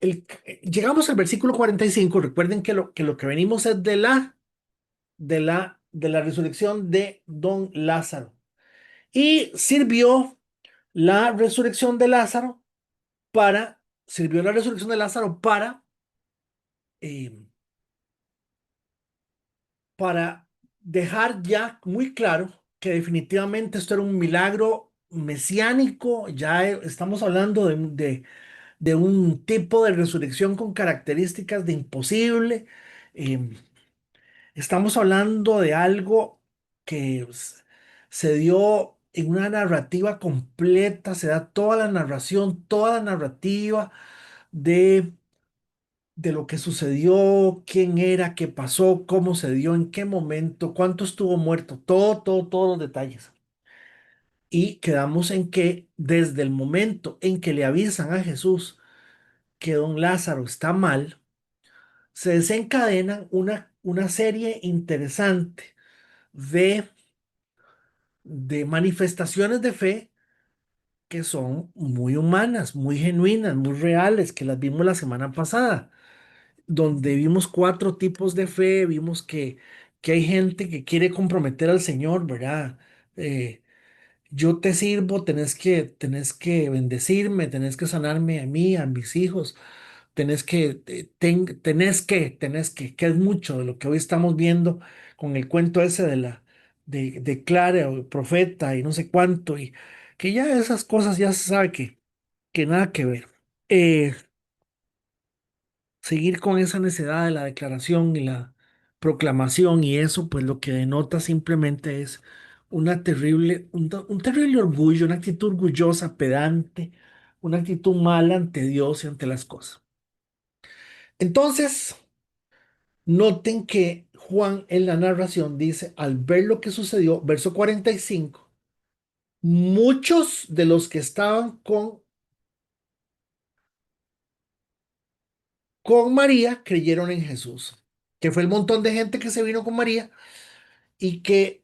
el- llegamos al versículo 45. Recuerden que lo que venimos es de la resurrección de don Lázaro. Y la resurrección de Lázaro sirvió la resurrección de Lázaro eh, para dejar ya muy claro que definitivamente esto era un milagro mesiánico. Ya estamos hablando de un tipo de resurrección con características de imposible. Eh, Estamos hablando de algo que se dio en una narrativa completa, se da toda la narración, toda la narrativa de, de lo que sucedió, quién era, qué pasó, cómo se dio, en qué momento, cuánto estuvo muerto, todo, todo, todos los detalles. Y quedamos en que desde el momento en que le avisan a Jesús que don Lázaro está mal, se desencadena una serie interesante de manifestaciones de fe que son muy humanas, muy genuinas, muy reales, que las vimos la semana pasada, donde vimos cuatro tipos de fe. Vimos que hay gente que quiere comprometer al Señor, ¿verdad? Eh, yo te sirvo, tenés que bendecirme, tenés que sanarme a mí, a mis hijos, que es mucho de lo que hoy estamos viendo con el cuento ese de Clara o profeta y no sé cuánto, y que ya esas cosas ya se sabe que nada que ver. Eh, Seguir con esa necedad de la declaración y la proclamación y eso, pues lo que denota simplemente es un terrible orgullo, una actitud orgullosa, pedante, una actitud mala ante Dios y ante las cosas. Entonces, noten que Juan en la narración dice, al ver lo que sucedió, verso 45, muchos de los que estaban con María creyeron en Jesús, que fue el montón de gente que se vino con María y que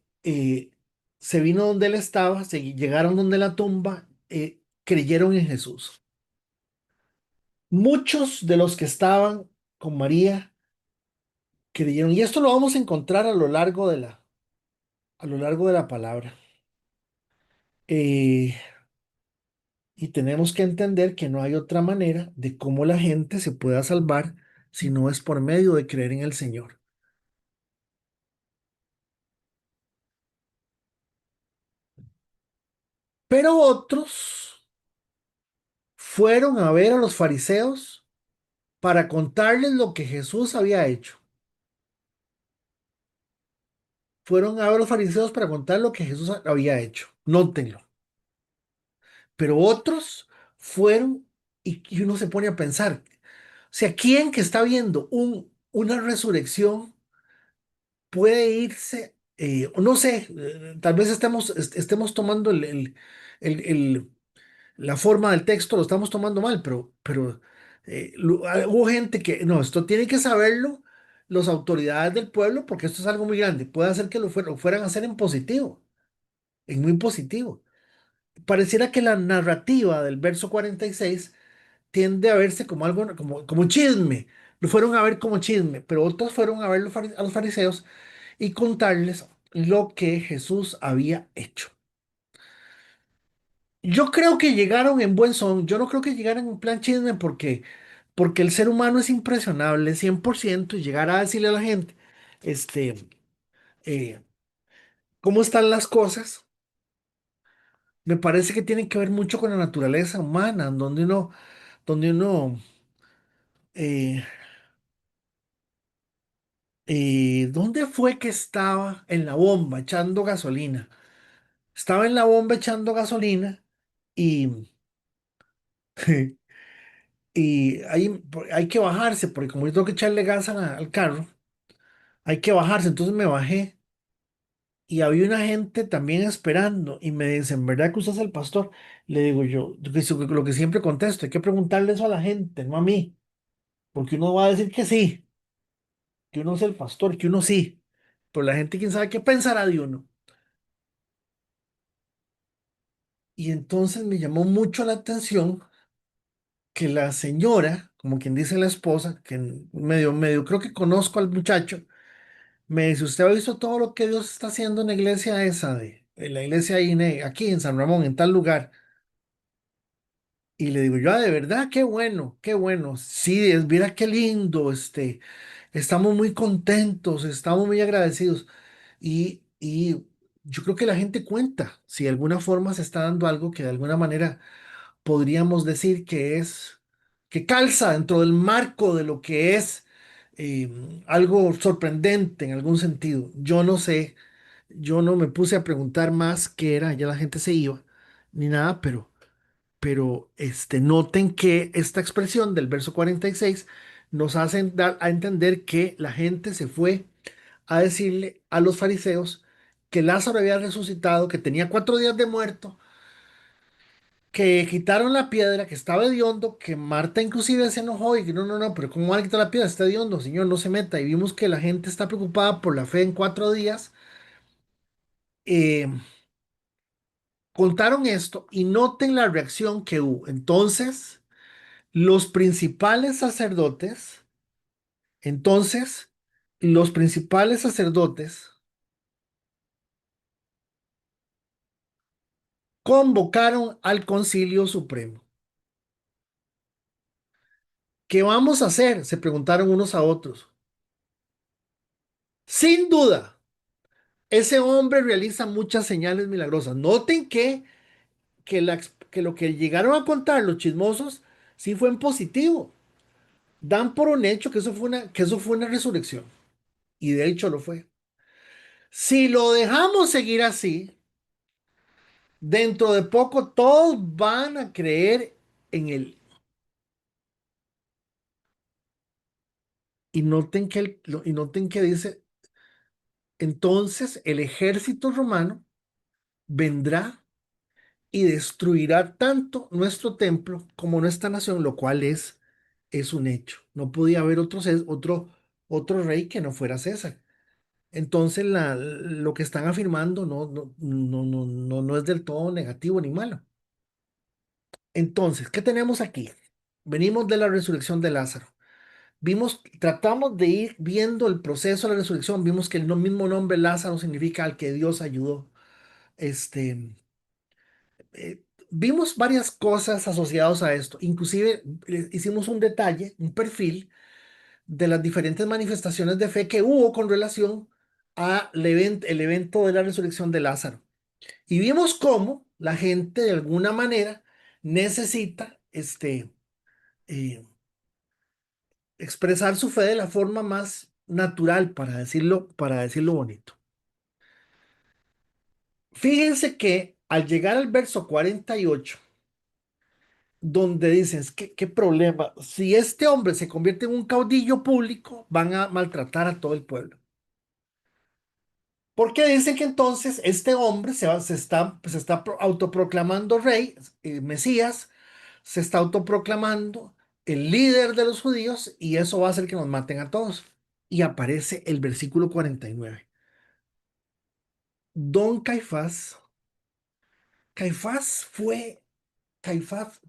se vino donde él estaba, llegaron donde la tumba, creyeron en Jesús. Muchos de los que estaban con María creyeron, y esto lo vamos a encontrar a lo largo de la palabra. Eh, Y tenemos que entender que no hay otra manera de cómo la gente se pueda salvar si no es por medio de creer en el Señor. Pero otros fueron a ver a los fariseos para contarles lo que Jesús había hecho. Fueron a ver a los fariseos para contar lo que Jesús había hecho. Nótenlo. Pero otros fueron y uno se pone a pensar, o sea, ¿quién que está viendo una resurrección puede irse, o no sé, tal vez estemos tomando el- el- la forma del texto, lo estamos tomando mal, pero hubo gente que, no, esto tiene que saberlo las autoridades del pueblo porque esto es algo muy grande. Puede hacer que lo fueran a hacer en positivo, en muy positivo. Pareciera que la narrativa del verso 46 tiende a verse como algo, como chisme. Lo fueron a ver como chisme, pero otros fueron a ver a los fariseos y contarles lo que Jesús había hecho. Yo creo que llegaron en buen son. Yo no creo que llegaran en plan chisme porque el ser humano es impresionable 100%, y llegar a decirle a la gente, este, eh, cómo están las cosas, me parece que tiene que ver mucho con la naturaleza humana, donde uno, eh, ¿dónde fue que estaba en la bomba echando gasolina? Estaba en la bomba echando gasolina y Y hay que bajarse, porque como yo tengo que echarle gas al carro, hay que bajarse. Entonces me bajé y había una gente también esperando y me dicen, ¿verdad que usted es el pastor? Le digo yo lo que siempre contesto, hay que preguntarle eso a la gente, no a mí, porque uno va a decir que sí, que uno es el pastor, que uno sí, pero la gente quién sabe qué pensará de uno. Y entonces me llamó mucho la atención que la señora, como quien dice la esposa, que medio creo que conozco al muchacho, me dice, ¿usted ha visto todo lo que Dios está haciendo en la iglesia esa en la iglesia ahí, aquí en San Ramón, en tal lugar? Y le digo yo, de verdad, qué bueno, qué bueno. Sí, mira qué lindo, estamos muy contentos, estamos muy agradecidos. Y yo creo que la gente cuenta si de alguna forma se está dando algo que de alguna manera podríamos decir que calza dentro del marco de lo que es eh, algo sorprendente en algún sentido. Yo no sé, yo no me puse a preguntar más qué era, ya la gente se iba, ni nada, pero noten que esta expresión del verso 46 nos hace dar a entender que la gente se fue a decirle a los fariseos que Lázaro había resucitado, que tenía 4 días de muerto, que quitaron la piedra, que estaba hediondo, que Marta inclusive se enojó y que no, no, no, pero ¿cómo van a quitar la piedra? Está hediondo, señor, no se meta. Y vimos que la gente está preocupada por la fe en 4 días. Eh, Contaron esto y noten la reacción que hubo. Entonces, los principales sacerdotes, entonces, los principales sacerdotes convocaron al Concilio Supremo. ¿Qué vamos a hacer? Se preguntaron unos a otros. Sin duda, ese hombre realiza muchas señales milagrosas. Noten que lo que llegaron a contar los chismosos sí fue en positivo. Dan por un hecho que eso fue una resurrección. Y de hecho lo fue. Si lo dejamos seguir así, dentro de poco todos van a creer en él. Y noten que dice, entonces el ejército romano vendrá y destruirá tanto nuestro templo como nuestra nación, lo cual es un hecho. No podía haber otro rey que no fuera César. Entonces lo que están afirmando no es del todo negativo ni malo. Entonces, ¿qué tenemos aquí? Venimos de la resurrección de Lázaro. Tratamos de ir viendo el proceso de la resurrección. Vimos que el mismo nombre Lázaro significa al que Dios ayudó. Este, Vimos varias cosas asociadas a esto. Inclusive hicimos un detalle, un perfil de las diferentes manifestaciones de fe que hubo con relación el evento de la resurrección de Lázaro. Y vimos cómo la gente de alguna manera necesita eh, expresar su fe de la forma más natural, para decirlo bonito. Fíjense que al llegar al verso 48, donde dicen, ¿qué problema? Si este hombre se convierte en un caudillo público, van a maltratar a todo el pueblo. Porque dicen que entonces este hombre se está autoproclamando rey, Mesías, se está autoproclamando el líder de los judíos y eso va a hacer que nos maten a todos. Y aparece el versículo 49. Don Caifás, Caifás fue, Caifás,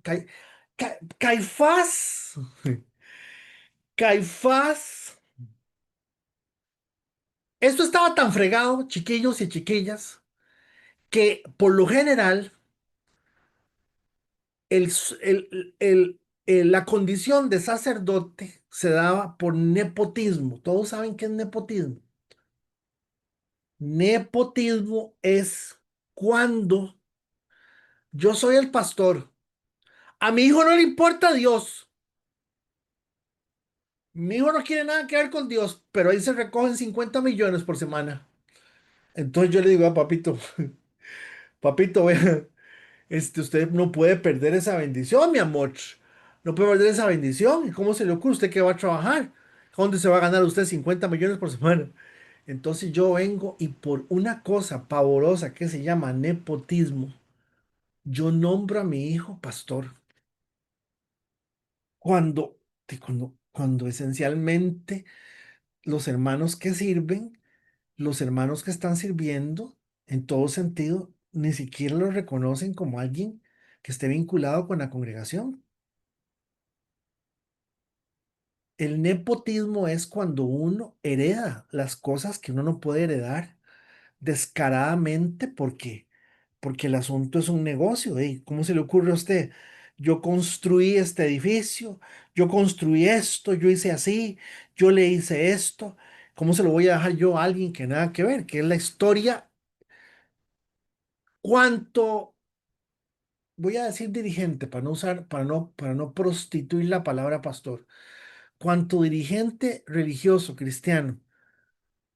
Caifás, Caifás. Esto estaba tan fregado, chiquillos y chiquillas, que por lo general el, s- la condición de sacerdote se daba por nepotismo. Todos saben qué es nepotismo. Nepotismo es cuando yo soy el pastor. A mi hijo no le importa Dios. Mi hijo no quiere nada que ver con Dios, pero ahí se recogen 50 millones por semana. Entonces yo le digo a papito, papito, vea, usted no puede perder esa bendición, mi amor. No puede perder esa bendición. ¿Y cómo se le ocurre usted que va a trabajar? ¿Dónde se va a ganar usted 50 millones por semana? Entonces yo vengo y por una cosa pavorosa que se llama nepotismo, yo nombro a mi hijo pastor. Cuando, cuando esencialmente los hermanos que sirven, los hermanos que están sirviendo, en todo sentido, ni siquiera lo reconocen como alguien que esté vinculado con la congregación. el nepotismo es cuando uno hereda las cosas que uno no puede heredar descaradamente porque el asunto es un negocio. ¿Eh? ¿Cómo se le ocurre a usted? Yo construí este edificio, yo construí esto, yo hice así, yo le hice esto. ¿Cómo se lo voy a dejar yo a alguien que nada que ver? Que es la historia. ¿Cuánto, voy a decir dirigente para no usar, para no prostituir la palabra pastor? Cuanto dirigente religioso cristiano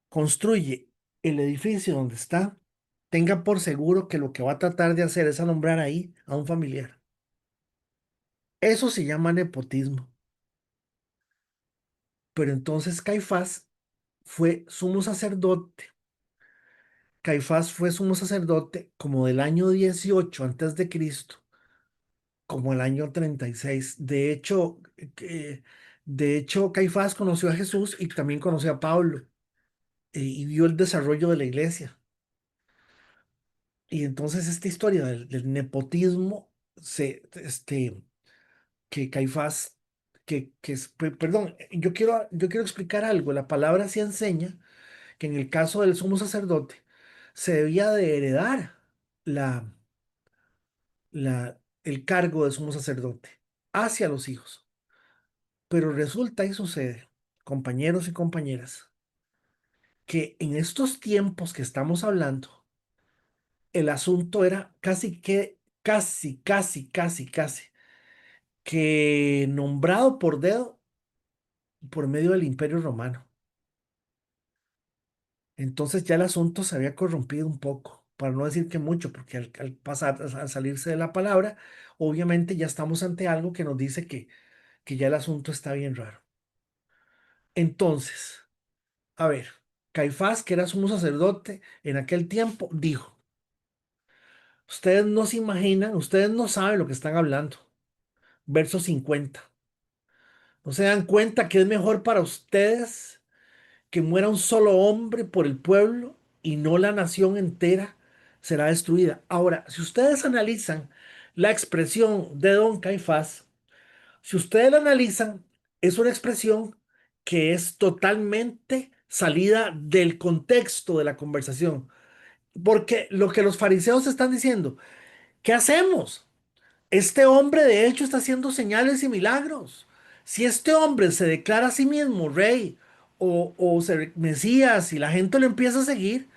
construye el edificio donde está, tenga por seguro que lo que va a tratar de hacer es nombrar ahí a un familiar. Eso se llama nepotismo. Pero entonces Caifás fue sumo sacerdote. Caifás fue sumo sacerdote como del año 18 antes de Cristo, como el año 36. De hecho, Caifás conoció a Jesús y también conoció a Pablo y vio el desarrollo de la iglesia. Y entonces esta historia del nepotismo, que Caifás, perdón, yo quiero explicar algo. La palabra sí enseña que en el caso del sumo sacerdote se debía de heredar la, el cargo de sumo sacerdote hacia los hijos. Pero resulta y sucede, compañeros y compañeras, que en estos tiempos que estamos hablando, el asunto era casi que nombrado por dedo por medio del Imperio Romano. Entonces ya el asunto se había corrompido un poco, para no decir que mucho, porque al pasar, al salirse de la palabra, obviamente ya estamos ante algo que nos dice que ya el asunto está bien raro. Entonces, a ver, Caifás, que era sumo sacerdote en aquel tiempo, dijo, ustedes no se imaginan, ustedes no saben lo que están hablando. Verso 50. ¿No se dan cuenta que es mejor para ustedes que muera un solo hombre por el pueblo y no la nación entera será destruida? Ahora, si ustedes analizan la expresión de Don Caifás, si ustedes la analizan, es una expresión que es totalmente salida del contexto de la conversación. Porque lo que los fariseos están diciendo, ¿qué hacemos? Este hombre de hecho está haciendo señales y milagros. Si este hombre se declara a sí mismo rey Mesías y la gente lo empieza a seguir,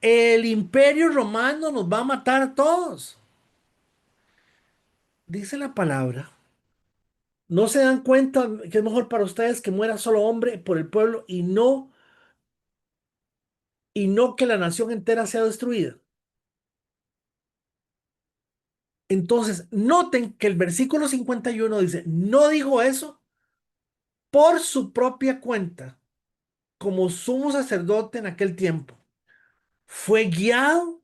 el imperio romano nos va a matar a todos. Dice la palabra. ¿No se dan cuenta que es mejor para ustedes que muera solo hombre por el pueblo y no que la nación entera sea destruida? Entonces, noten que el versículo 51 dice, no dijo eso por su propia cuenta, como sumo sacerdote en aquel tiempo. Fue guiado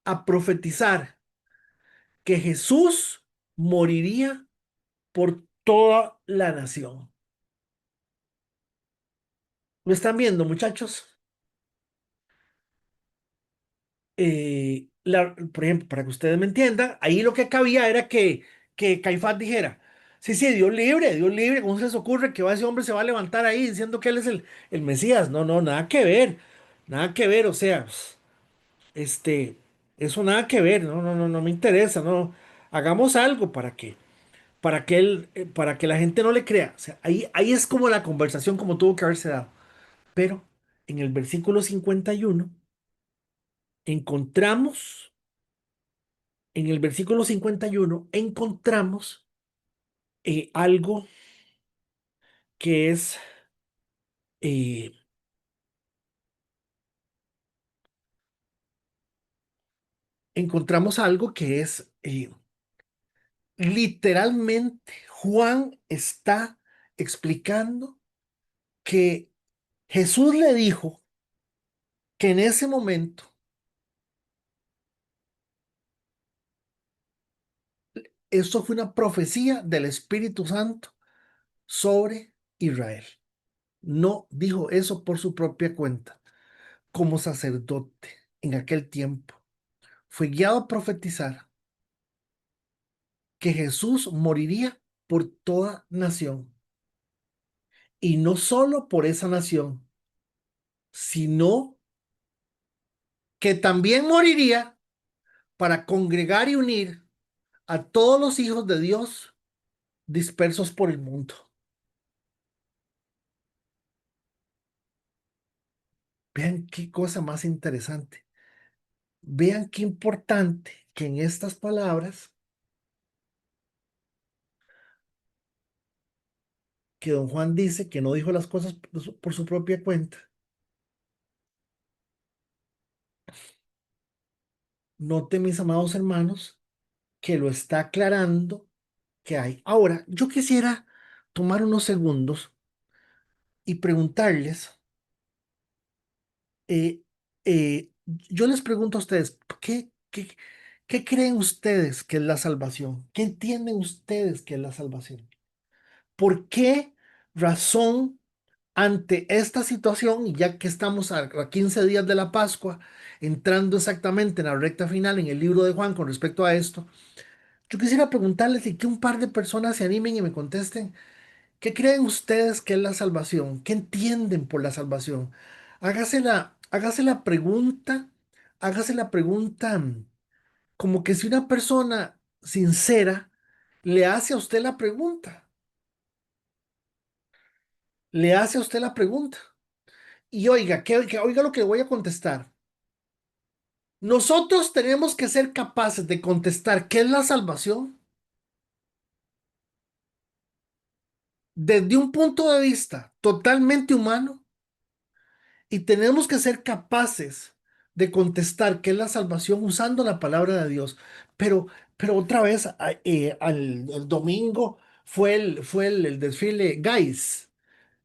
a profetizar que Jesús moriría por toda la nación. ¿Lo están viendo, muchachos? Por ejemplo, para que ustedes me entiendan, ahí lo que cabía era que Caifás dijera, sí, sí, Dios libre, ¿cómo se les ocurre que ese hombre se va a levantar ahí diciendo que él es el Mesías? No, no, nada que ver, o sea, este, eso nada que ver, no, no, no, no me interesa, no, hagamos algo para que la gente no le crea, o sea, ahí es como la conversación como tuvo que haberse dado, pero en el versículo 51 encontramos en el versículo 51 encontramos algo que es, eh, encontramos algo que es, literalmente, Juan está explicando que Jesús le dijo que en ese momento, esto fue una profecía del Espíritu Santo sobre Israel. No dijo eso por su propia cuenta. Como sacerdote en aquel tiempo, fue guiado a profetizar que Jesús moriría por toda nación. y no solo por esa nación, sino que también moriría para congregar y unir a todos los hijos de Dios dispersos por el mundo. Vean qué cosa más interesante. Vean qué importante que en estas palabras que don Juan dice que no dijo las cosas por su propia cuenta. Note, mis amados hermanos, que lo está aclarando que hay. Ahora, yo quisiera tomar unos segundos y preguntarles, yo les pregunto a ustedes, ¿qué creen ustedes que es la salvación? ¿Qué entienden ustedes que es la salvación? ¿Por qué razón ante esta situación, y ya que estamos a 15 días de la Pascua, entrando exactamente en la recta final en el libro de Juan con respecto a esto, yo quisiera preguntarles y que un par de personas se animen y me contesten, ¿qué creen ustedes que es la salvación? ¿Qué entienden por la salvación? Hágase la pregunta, hágase la pregunta como que si una persona sincera le hace a usted la pregunta, le hace a usted la pregunta. Y oiga, oiga lo que voy a contestar. Nosotros tenemos que ser capaces de contestar qué es la salvación desde un punto de vista totalmente humano y tenemos que ser capaces de contestar qué es la salvación usando la palabra de Dios. Pero, pero otra vez, el domingo el desfile Guys.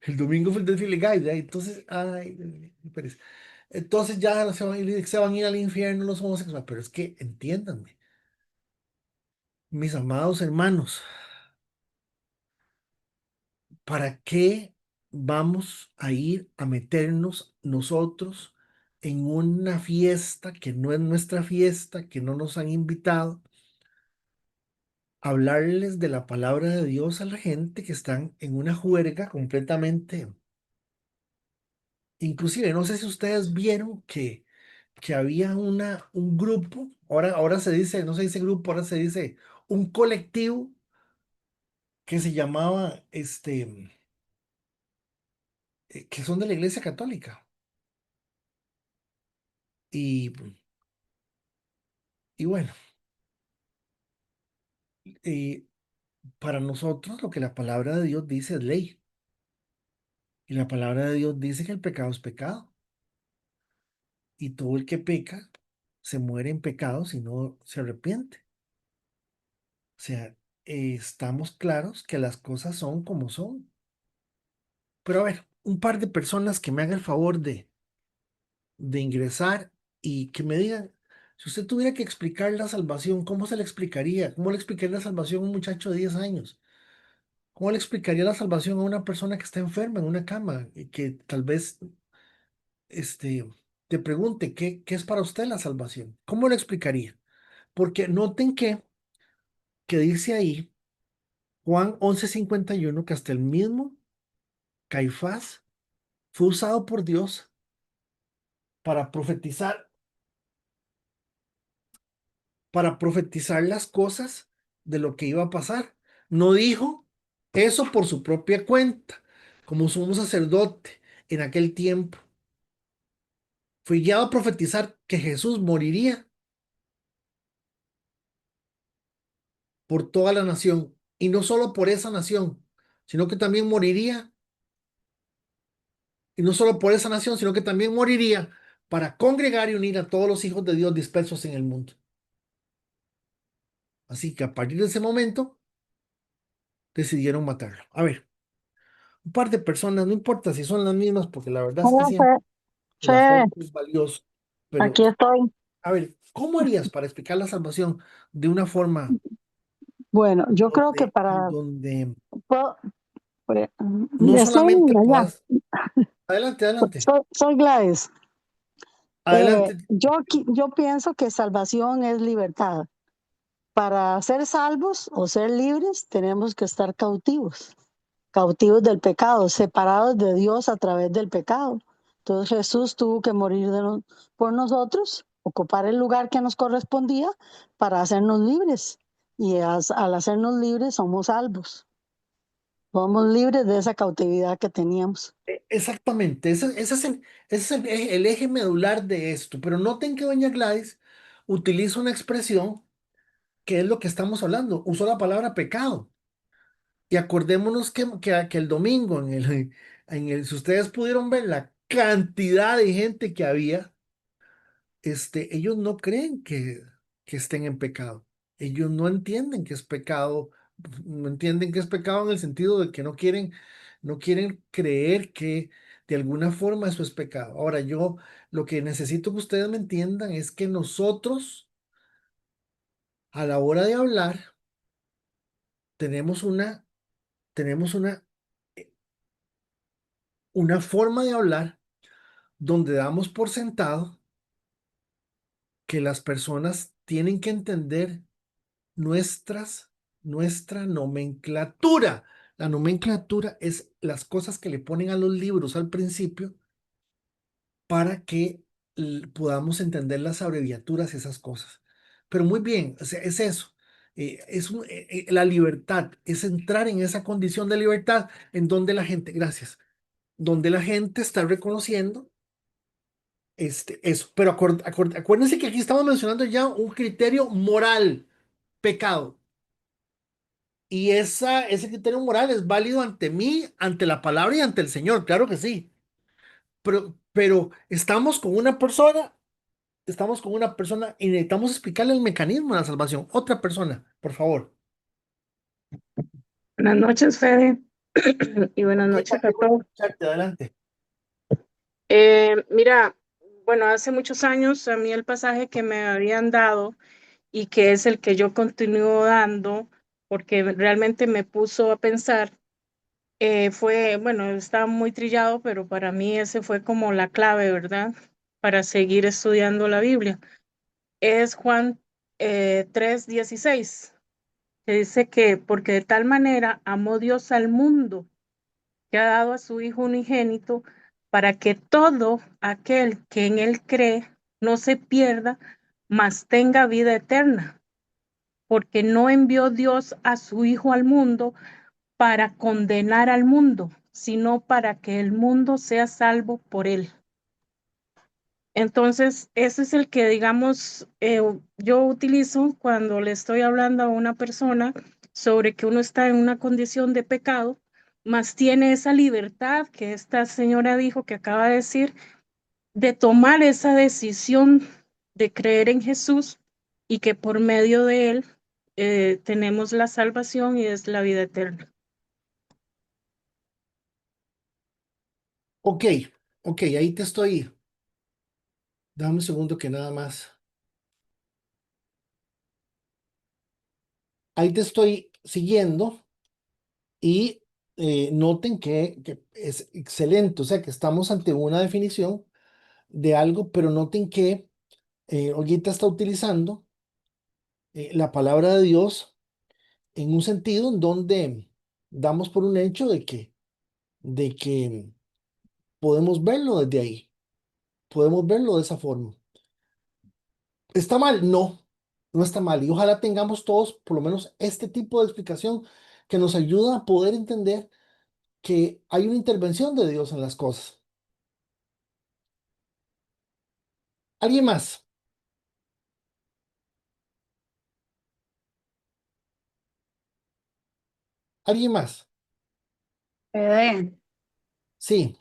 El domingo fue el desfile Guys. Entonces, ay, pereza. Entonces ya se van a ir al infierno los homosexuales. Pero es que entiéndanme, mis amados hermanos, ¿para qué vamos a ir a meternos nosotros en una fiesta que no es nuestra fiesta, que no nos han invitado, a hablarles de la palabra de Dios a la gente que están en una juerga completamente? Inclusive, no sé si ustedes vieron que había un grupo, ahora se dice, no se dice grupo, ahora se dice un colectivo que se llamaba, que son de la Iglesia Católica. Y, y bueno, eh, para nosotros lo que la palabra de Dios dice es ley. Y la palabra de Dios dice que el pecado es pecado. Y todo el que peca se muere en pecado si no se arrepiente. O sea, estamos claros que las cosas son como son. Pero a ver, un par de personas que me hagan el favor de ingresar y que me digan, si usted tuviera que explicar la salvación, ¿cómo se le explicaría? ¿Cómo le explicaría la salvación a un muchacho de 10 años? ¿Cómo le explicaría la salvación a una persona que está enferma en una cama y que tal vez este, te pregunte qué es para usted la salvación? ¿Cómo le explicaría? Porque noten que dice ahí Juan 11:51 que hasta el mismo Caifás fue usado por Dios para profetizar, para profetizar las cosas de lo que iba a pasar. No dijo eso por su propia cuenta, como sumo sacerdote en aquel tiempo. Fue guiado a profetizar que Jesús moriría por toda la nación, y no solo por esa nación, sino que también moriría, y no solo por esa nación, sino que también moriría para congregar y unir a todos los hijos de Dios dispersos en el mundo. Así que a partir de ese momento decidieron matarlo. A ver, un par de personas, no importa si son las mismas, porque la verdad es que Hola, siempre la Che, foto es valiosa, pero aquí estoy. a ver, ¿cómo harías para explicar la salvación de una forma Bueno, yo creo que en para... donde puedo- no Estoy solamente allá, puedas, adelante, adelante, soy Gladys. adelante. Yo pienso que salvación es libertad. Para ser salvos o ser libres tenemos que estar cautivos. cautivos del pecado, separados de Dios a través del pecado. Entonces Jesús tuvo que morir por nosotros, ocupar el lugar que nos correspondía para hacernos libres. Y al hacernos libres somos salvos. Somos libres de esa cautividad que teníamos. Exactamente, ese es el eje medular de esto. Pero noten que doña Gladys utiliza una expresión que es lo que estamos hablando. Usó la palabra pecado. Y acordémonos que el domingo, si ustedes pudieron ver la cantidad de gente que había, ellos no creen que estén en pecado. Ellos no entienden que es pecado, no entienden que es pecado en el sentido de que no quieren creer que de alguna forma eso es pecado. Ahora, yo lo que necesito que ustedes me entiendan es que nosotros, a la hora de hablar, tenemos tenemos una forma de hablar donde damos por sentado que las personas tienen que entender nuestras, nuestra nomenclatura. La nomenclatura es las cosas que le ponen a los libros al principio para que podamos entender las abreviaturas y esas cosas. Pero muy bien, o sea, es eso. La libertad, es entrar en esa condición de libertad en donde la gente, gracias, donde la gente está reconociendo eso. Pero acuérdense que aquí estamos mencionando ya un criterio moral, pecado. Y ese criterio moral es válido ante mí, ante la palabra y ante el Señor, claro que sí. Pero estamos con una persona y necesitamos explicarle el mecanismo de la salvación. Otra persona, por favor. Buenas noches, Fede, y buenas Ok, noches Katy, a bueno todos. escucharte, adelante. Mira, bueno, hace muchos años a mí el pasaje que me habían dado y que es el que yo continúo dando, porque realmente me puso a pensar, fue, bueno, estaba muy trillado, pero para mí ese fue como la clave, ¿verdad? Para seguir estudiando la Biblia. Es Juan 3:16, que dice que porque de tal manera amó Dios al mundo que ha dado a su Hijo unigénito, para que todo aquel que en él cree no se pierda, mas tenga vida eterna, porque no envió Dios a su Hijo al mundo para condenar al mundo, sino para que el mundo sea salvo por él. Entonces, ese es el que, digamos, yo utilizo cuando le estoy hablando a una persona sobre que uno está en una condición de pecado, más tiene esa libertad que esta señora dijo, que acaba de decir, de tomar esa decisión de creer en Jesús y que por medio de él tenemos la salvación y es la vida eterna. Ok, ok, ahí te estoy. Dame un segundo que nada más. Ahí te estoy siguiendo y noten que es excelente, o sea que estamos ante una definición de algo, pero noten que Olguita está utilizando la palabra de Dios en un sentido en donde damos por un hecho de que podemos verlo desde ahí, podemos verlo de esa forma. ¿Está mal? No, no está mal. Y ojalá tengamos todos por lo menos este tipo de explicación que nos ayuda a poder entender que hay una intervención de Dios en las cosas. ¿Alguien más? ¿Alguien más? Fede, Sí.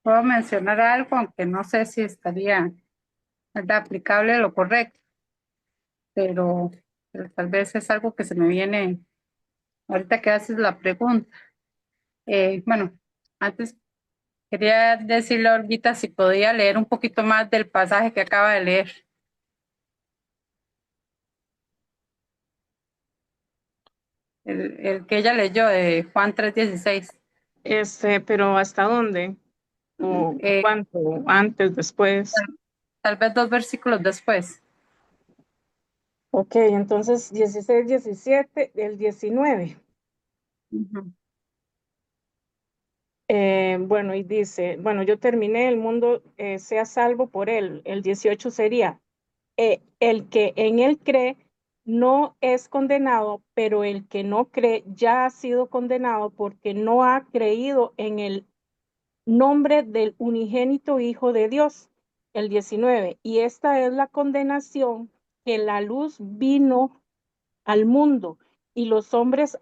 puedo mencionar algo, aunque no sé si estaría, ¿verdad?, aplicable lo correcto, pero, pero tal vez es algo que se me viene ahorita que haces la pregunta. Bueno, antes quería decirle a Olguita si podía leer un poquito más del pasaje que acaba de leer, el que ella leyó de Juan 3:16. Pero ¿hasta dónde? ¿O Eh, cuánto? ¿Antes, después? Tal vez dos versículos después. Ok, entonces 16, 17, el 19. Ujú. Bueno, y dice, bueno, yo terminé, el mundo sea salvo por él. El 18 sería, el que en él cree no es condenado, pero el que no cree ya ha sido condenado porque no ha creído en el nombre del unigénito Hijo de Dios. El 19, y esta es la condenación, que la luz vino al mundo y los hombres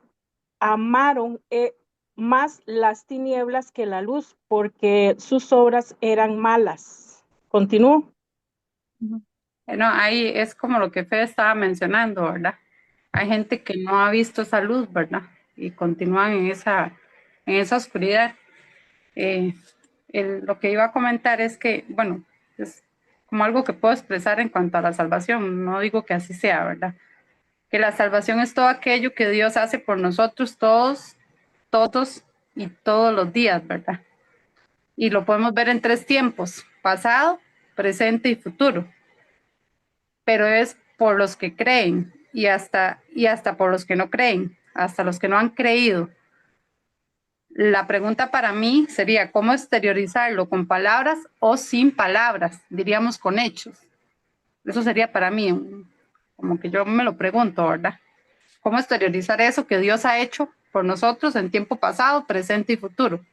amaron más las tinieblas que la luz, porque sus obras eran malas. Continúo. Ujú. No, ahí es como lo que Fede estaba mencionando, ¿verdad? Hay gente que no ha visto esa luz, ¿verdad? Y continúan en esa oscuridad. Eh, lo que iba a comentar es que, bueno, es como algo que puedo expresar en cuanto a la salvación. No digo que así sea, ¿verdad? Que la salvación es todo aquello que Dios hace por nosotros todos, todos y todos los días, ¿verdad? Y lo podemos ver en tres tiempos: pasado, presente y futuro. Pero es por los que creen y hasta por los que no creen, hasta los que no han creído. La pregunta para mí sería, ¿cómo exteriorizarlo? ¿Con palabras o sin palabras? Diríamos con hechos. Eso sería para mí, como que yo me lo pregunto, ¿verdad? ¿Cómo exteriorizar eso que Dios ha hecho por nosotros en tiempo pasado, presente y futuro?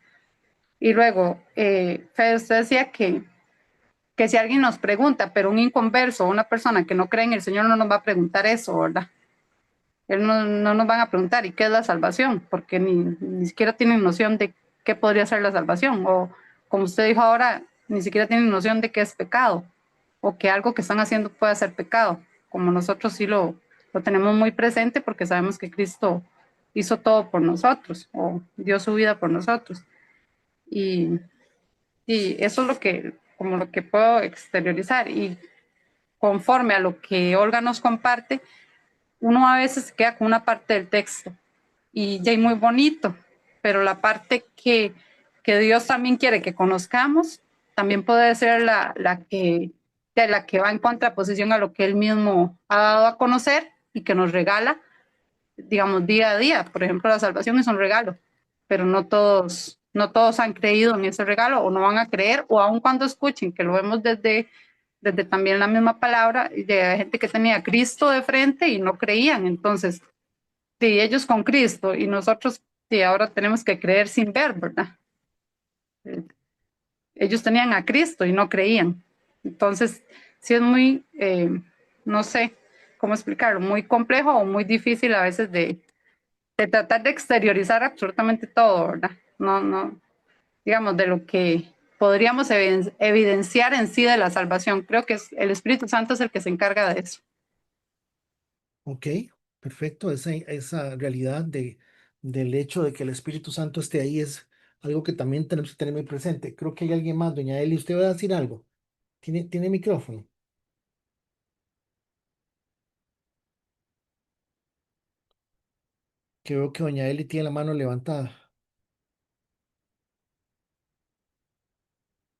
Y luego, Fede, usted decía que si alguien nos pregunta, pero un inconverso o una persona que no cree en el Señor no nos va a preguntar eso, ¿verdad? Él no nos van a preguntar, ¿y qué es la salvación? Porque ni siquiera tienen noción de qué podría ser la salvación. O, como usted dijo ahora, ni siquiera tienen noción de qué es pecado o que algo que están haciendo puede ser pecado. Como nosotros sí lo tenemos muy presente porque sabemos que Cristo hizo todo por nosotros o dio su vida por nosotros. Y, y eso es lo que, como lo que puedo exteriorizar. Y conforme a lo que Olga nos comparte, uno a veces se queda con una parte del texto y ya es muy bonito, pero la parte que Dios también quiere que conozcamos también puede ser la que va en contraposición a lo que Él mismo ha dado a conocer y que nos regala, digamos, día a día. Por ejemplo, la salvación es un regalo, pero no todos han creído en ese regalo o no van a creer, o aun cuando escuchen, que lo vemos desde también la misma palabra, de gente que tenía a Cristo de frente y no creían. Entonces, sí, ellos con Cristo y nosotros sí, ahora tenemos que creer sin ver, ¿verdad? Eh, Ellos tenían a Cristo y no creían. Entonces, sí es muy, no sé cómo explicarlo, muy complejo o muy difícil a veces de tratar de exteriorizar absolutamente todo, ¿verdad? No, digamos, de lo que podríamos evidenciar en sí de la salvación. Creo que el Espíritu Santo es el que se encarga de eso. Ok, perfecto. Esa realidad del hecho de que el Espíritu Santo esté ahí es algo que también tenemos que tener muy presente. Creo que hay alguien más, doña Eli, usted va a decir algo. ¿Tiene micrófono? Creo que doña Eli tiene la mano levantada.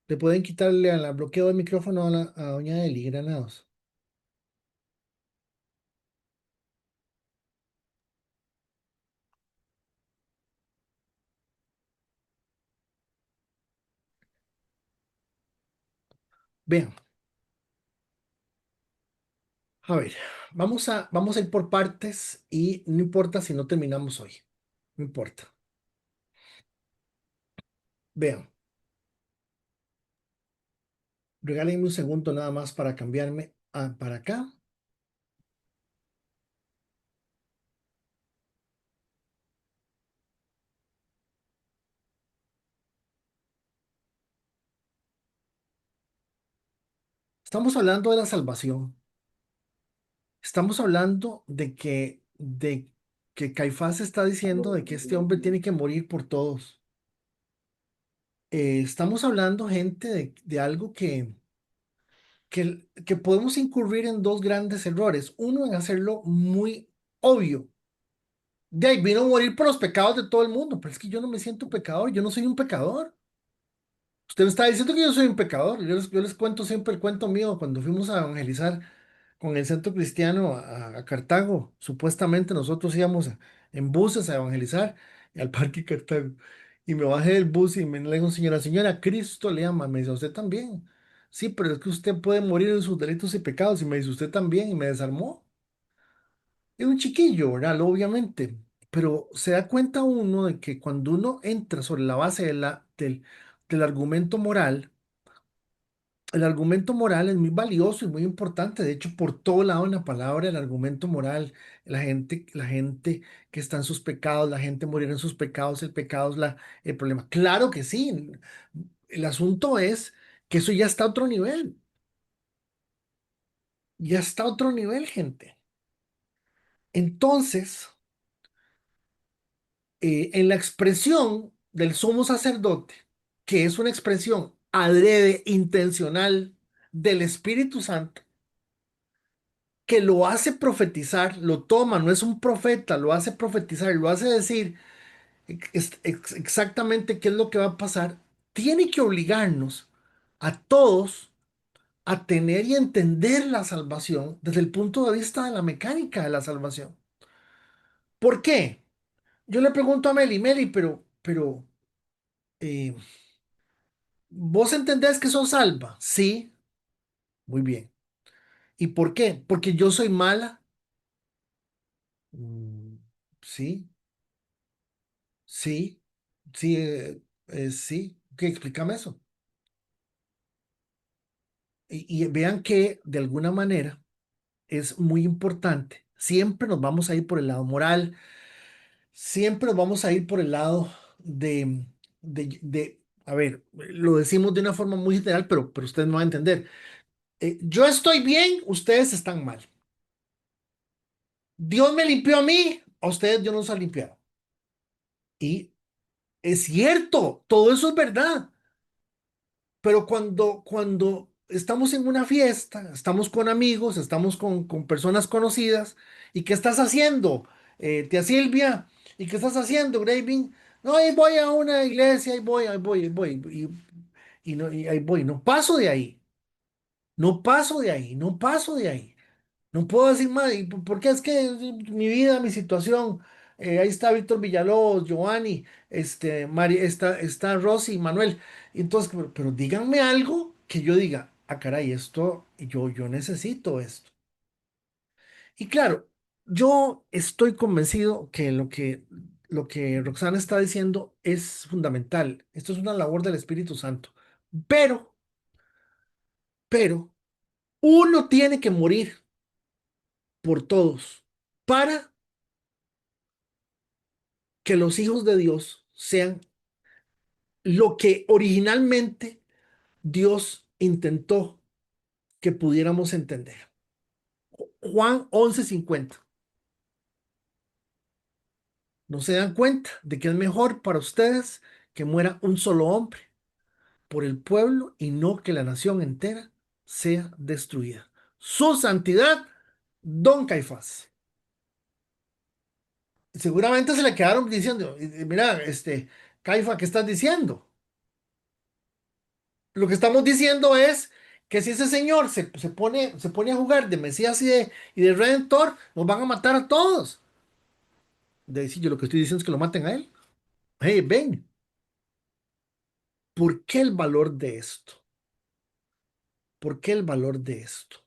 ¿Le pueden quitarle al bloqueo del micrófono a doña Eli Granados? Vean, a ver, vamos a ir por partes y no importa si no terminamos hoy. No importa. Vean, regálenme un segundo nada más para cambiarme para acá. Estamos hablando de la salvación. Estamos hablando de que Caifás está diciendo de que este hombre tiene que morir por todos. Estamos hablando, gente, de algo que podemos incurrir en dos grandes errores. Uno, en hacerlo muy obvio. De ahí vino a morir por los pecados de todo el mundo, pero es que yo no me siento pecador, yo no soy un pecador. Usted me está diciendo que yo soy un pecador. Yo les cuento siempre el cuento mío cuando fuimos a evangelizar con el centro cristiano a Cartago. Supuestamente nosotros íbamos en buses a evangelizar al Parque Cartago. Y me bajé del bus y me le digo, señora, señora, Cristo le ama. Me dice, usted también. Sí, pero es que usted puede morir en sus delitos y pecados. Y me dice, usted también. Y me desarmó. Es un chiquillo, ¿verdad? Obviamente. Pero se da cuenta uno de que cuando uno entra sobre la base del argumento moral, el argumento moral es muy valioso y muy importante. De hecho, por todo lado en la palabra, el argumento moral, la gente que está en sus pecados, la gente morir en sus pecados, el pecado es el problema. Claro que sí. El asunto es que eso ya está a otro nivel. Ya está a otro nivel, gente. Entonces, en la expresión del sumo sacerdote, que es una expresión adrede, intencional del Espíritu Santo, que lo hace profetizar, lo toma, no es un profeta, lo hace profetizar, lo hace decir exactamente qué es lo que va a pasar, tiene que obligarnos a todos a tener y entender la salvación desde el punto de vista de la mecánica de la salvación. ¿Por qué? Yo le pregunto a Meli, Meli, pero, eh, ¿vos entendés que sos salva? Sí, muy bien. ¿Y por qué? ¿Porque yo soy mala? Mm, sí, sí, sí, sí. ¿Qué? Explícame eso. Y vean que de alguna manera es muy importante. Siempre nos vamos a ir por el lado moral, siempre nos vamos a ir por el lado a ver, lo decimos de una forma muy general, pero ustedes no van a entender. Yo estoy bien, ustedes están mal. Dios me limpió a mí, a ustedes Dios no nos ha limpiado. Y es cierto, todo eso es verdad. Pero cuando estamos en una fiesta, estamos con amigos, estamos con personas conocidas, ¿y qué estás haciendo, tía Silvia? ¿Y qué estás haciendo, Graving? No, ahí voy a una iglesia, ahí voy, y ahí voy, no paso de ahí, no paso de ahí, no paso de ahí. No puedo decir más, porque es que mi vida, mi situación, ahí está Víctor Villalobos, Giovanni, está Rosy, Manuel. Entonces, pero díganme algo que yo diga, ah, caray, esto, yo necesito esto. Y claro, yo estoy convencido que lo que Roxana está diciendo es fundamental. Esto es una labor del Espíritu Santo. Pero, pero, uno tiene que morir por todos para que los hijos de Dios sean lo que originalmente Dios intentó que pudiéramos entender. Juan 11:50. ¿No se dan cuenta de que es mejor para ustedes que muera un solo hombre por el pueblo y no que la nación entera sea destruida? Su santidad, Don Caifás. Seguramente se le quedaron diciendo, mira, Caifa, ¿qué estás diciendo? Lo que estamos diciendo es que si ese señor se pone a jugar de Mesías y de Redentor, nos van a matar a todos. De decir, yo lo que estoy diciendo es que lo maten a él. Hey, ven, ¿por qué el valor de esto? ¿Por qué el valor de esto?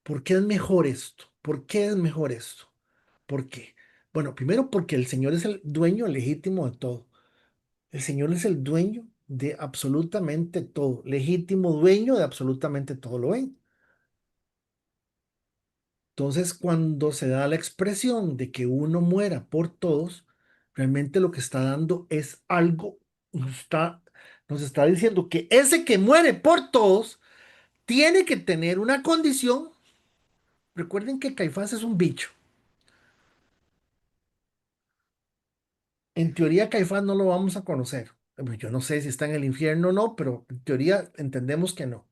¿Por qué es mejor esto? ¿Por qué es mejor esto? ¿Por qué? Bueno, primero porque el Señor es el dueño legítimo de todo. El Señor es el dueño de absolutamente todo, legítimo dueño de absolutamente todo. ¿Lo ven? Entonces, cuando se da la expresión de que uno muera por todos, realmente lo que está dando es algo, nos está diciendo que ese que muere por todos tiene que tener una condición. Recuerden que Caifás es un bicho. En teoría, Caifás no lo vamos a conocer. Pues yo no sé si está en el infierno o no, pero en teoría entendemos que no.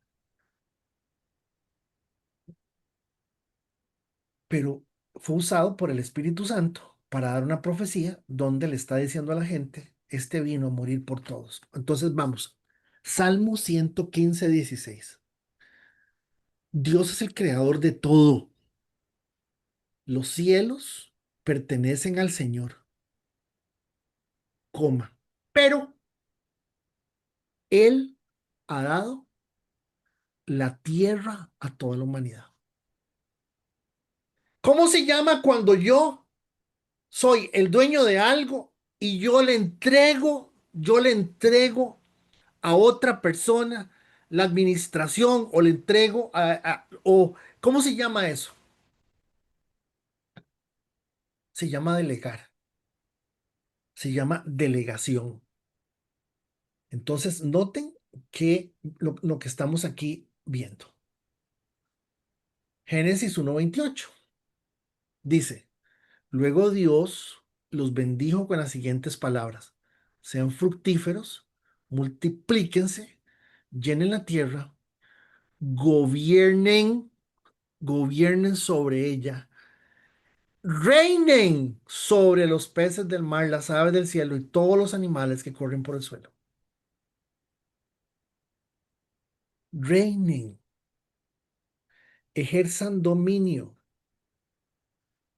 Pero fue usado por el Espíritu Santo para dar una profecía donde le está diciendo a la gente, este vino a morir por todos. Entonces vamos, Salmo 115:16. Dios es el creador de todo. Los cielos pertenecen al Señor coma. Pero Él ha dado la tierra a toda la humanidad. ¿Cómo se llama cuando yo soy el dueño de algo y yo le entrego a otra persona la administración o le entrego o ¿cómo se llama eso? Se llama delegar, se llama delegación. Entonces, noten que lo que estamos aquí viendo. Génesis 1:28 dice, luego Dios los bendijo con las siguientes palabras: sean fructíferos, multiplíquense, llenen la tierra, gobiernen, gobiernen sobre ella, reinen sobre los peces del mar, las aves del cielo y todos los animales que corren por el suelo. Reinen, ejerzan dominio.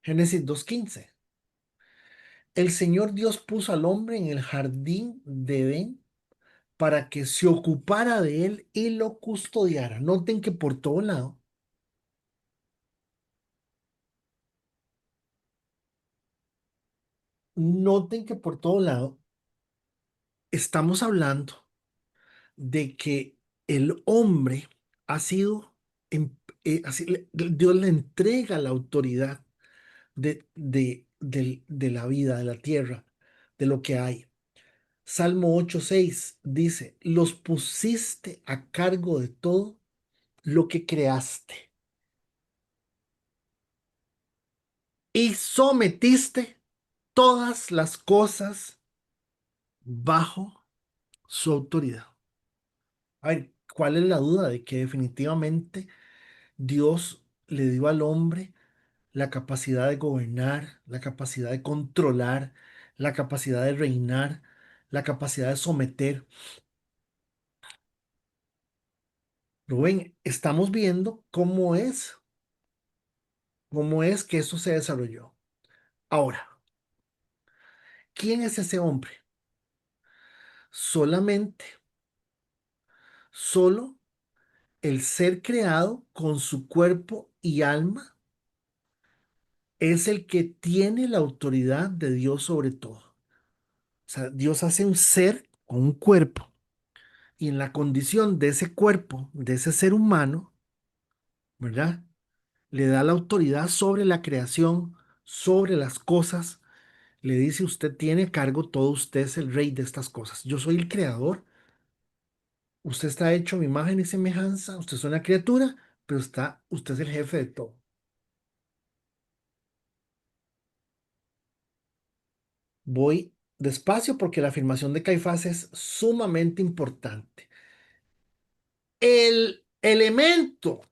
Génesis 2:15. El Señor Dios puso al hombre en el jardín de Edén para que se ocupara de él y lo custodiara. Noten que por todo lado, noten que por todo lado estamos hablando de que el hombre ha sido, Dios le entrega la autoridad de la vida, de la tierra, de lo que hay. Salmo 8:6 dice, los pusiste a cargo de todo lo que creaste y sometiste todas las cosas bajo su autoridad. A ver, ¿cuál es la duda de que definitivamente Dios le dio al hombre la capacidad de gobernar, la capacidad de controlar, la capacidad de reinar, la capacidad de someter? Rubén, estamos viendo cómo es que eso se desarrolló. Ahora, ¿quién es ese hombre? Solamente, solo el ser creado con su cuerpo y alma es el que tiene la autoridad de Dios sobre todo. O sea, Dios hace un ser con un cuerpo y en la condición de ese cuerpo, de ese ser humano, ¿verdad? Le da la autoridad sobre la creación, sobre las cosas. Le dice, usted tiene a cargo todo, usted es el rey de estas cosas. Yo soy el creador. Usted está hecho a mi imagen y semejanza. Usted es una criatura, pero usted es el jefe de todo. Voy despacio porque la afirmación de Caifás es sumamente importante. El elemento,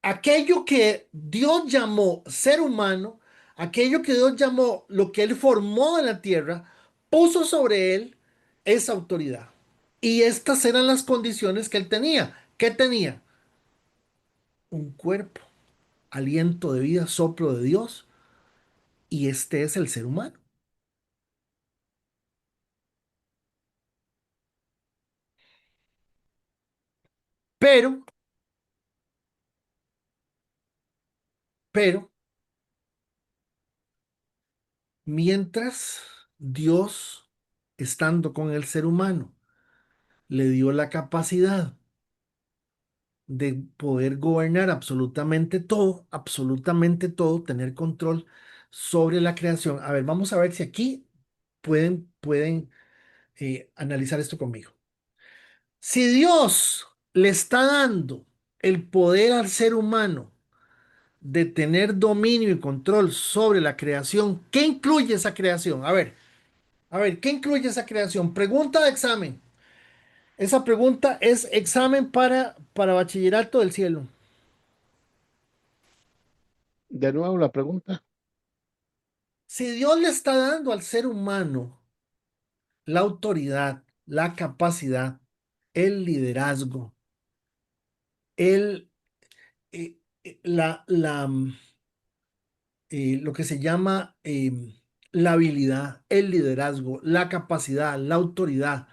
aquello que Dios llamó ser humano, aquello que Dios llamó lo que Él formó en la tierra, puso sobre Él esa autoridad. Y estas eran las condiciones que Él tenía. ¿Qué tenía? Un cuerpo, aliento de vida, soplo de Dios, y este es el ser humano. Pero, pero, mientras Dios, estando con el ser humano, le dio la capacidad de poder gobernar absolutamente todo, tener control sobre la creación. A ver, vamos a ver si aquí pueden analizar esto conmigo. Si Dios le está dando el poder al ser humano de tener dominio y control sobre la creación, ¿qué incluye esa creación? A ver, ¿qué incluye esa creación? Pregunta de examen. Esa pregunta es examen para bachillerato del cielo. De nuevo la pregunta. Si Dios le está dando al ser humano la autoridad, la capacidad, el liderazgo, el, lo que se llama la habilidad, el liderazgo, la capacidad, la autoridad,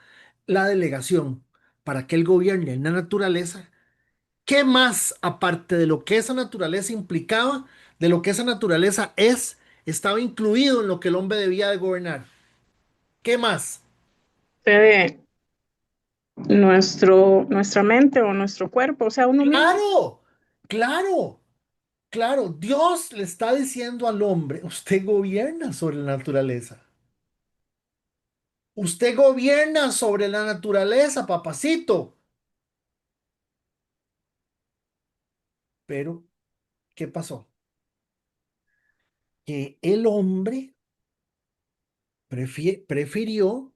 la delegación para que él gobierne en la naturaleza, ¿qué más aparte de lo que esa naturaleza implicaba, de lo que esa naturaleza es, estaba incluido en lo que el hombre debía de gobernar? ¿Qué más? De nuestra mente o nuestro cuerpo, o sea, uno mismo. Claro, claro, claro. Dios le está diciendo al hombre, usted gobierna sobre la naturaleza. Usted gobierna sobre la naturaleza, papacito. Pero, ¿qué pasó? Que el hombre prefirió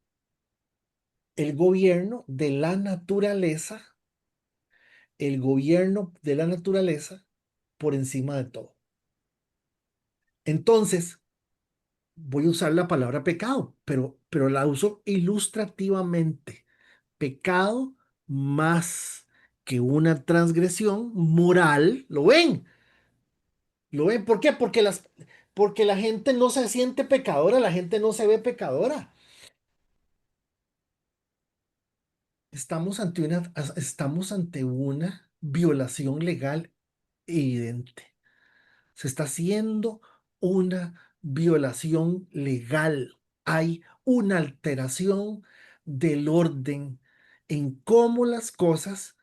el gobierno de la naturaleza, el gobierno de la naturaleza por encima de todo. Entonces, voy a usar la palabra pecado, pero la uso ilustrativamente. Pecado más que una transgresión moral, ¿lo ven? ¿Lo ven? ¿Por qué? Porque la gente no se siente pecadora, la gente no se ve pecadora. Estamos ante una violación legal evidente. Se está haciendo una violación legal. Hay una alteración del orden en cómo las cosas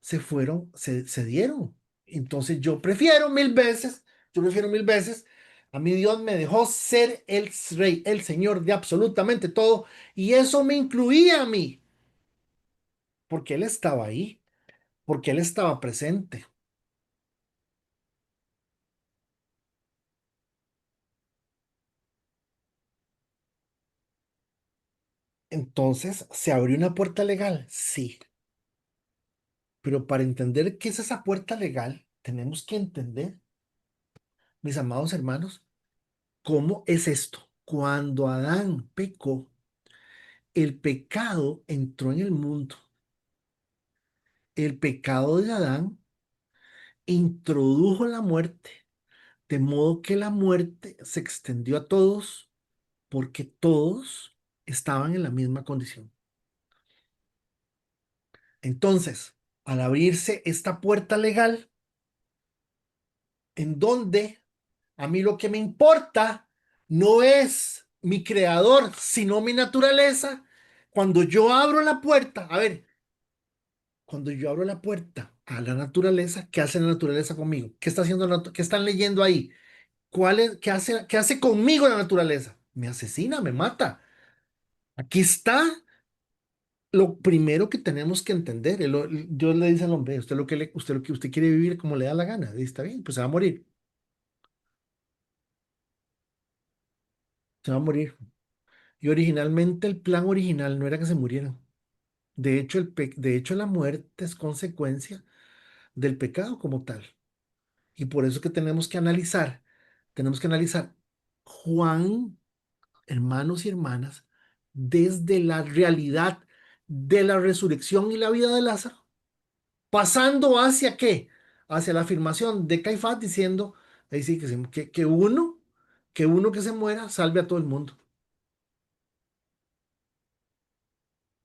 se dieron. Entonces yo prefiero mil veces, a mi Dios me dejó ser el rey, el señor de absolutamente todo, y eso me incluía a mí, porque él estaba ahí, porque él estaba presente. Entonces, ¿se abrió una puerta legal? Sí, pero para entender qué es esa puerta legal, tenemos que entender, mis amados hermanos, cómo es esto. Cuando Adán pecó, el pecado entró en el mundo. El pecado de Adán introdujo la muerte, de modo que la muerte se extendió a todos porque todos estaban en la misma condición. Entonces, al abrirse esta puerta legal, en donde a mí lo que me importa no es mi creador, sino mi naturaleza, cuando yo abro la puerta, a ver, cuando yo abro la puerta a la naturaleza, ¿qué hace la naturaleza conmigo? ¿Qué está haciendo qué están leyendo ahí? Qué hace conmigo la naturaleza? Me asesina, me mata. Aquí está lo primero que tenemos que entender. Dios le dice al hombre, usted lo que usted quiere vivir como le da la gana. Y está bien, pues se va a morir. Se va a morir. Y originalmente el plan original no era que se murieran. De hecho, la muerte es consecuencia del pecado como tal. Y por eso es que tenemos que analizar Juan, hermanos y hermanas, desde la realidad de la resurrección y la vida de Lázaro, pasando hacia qué, hacia la afirmación de Caifás diciendo, ahí sí, que uno que se muera salve a todo el mundo.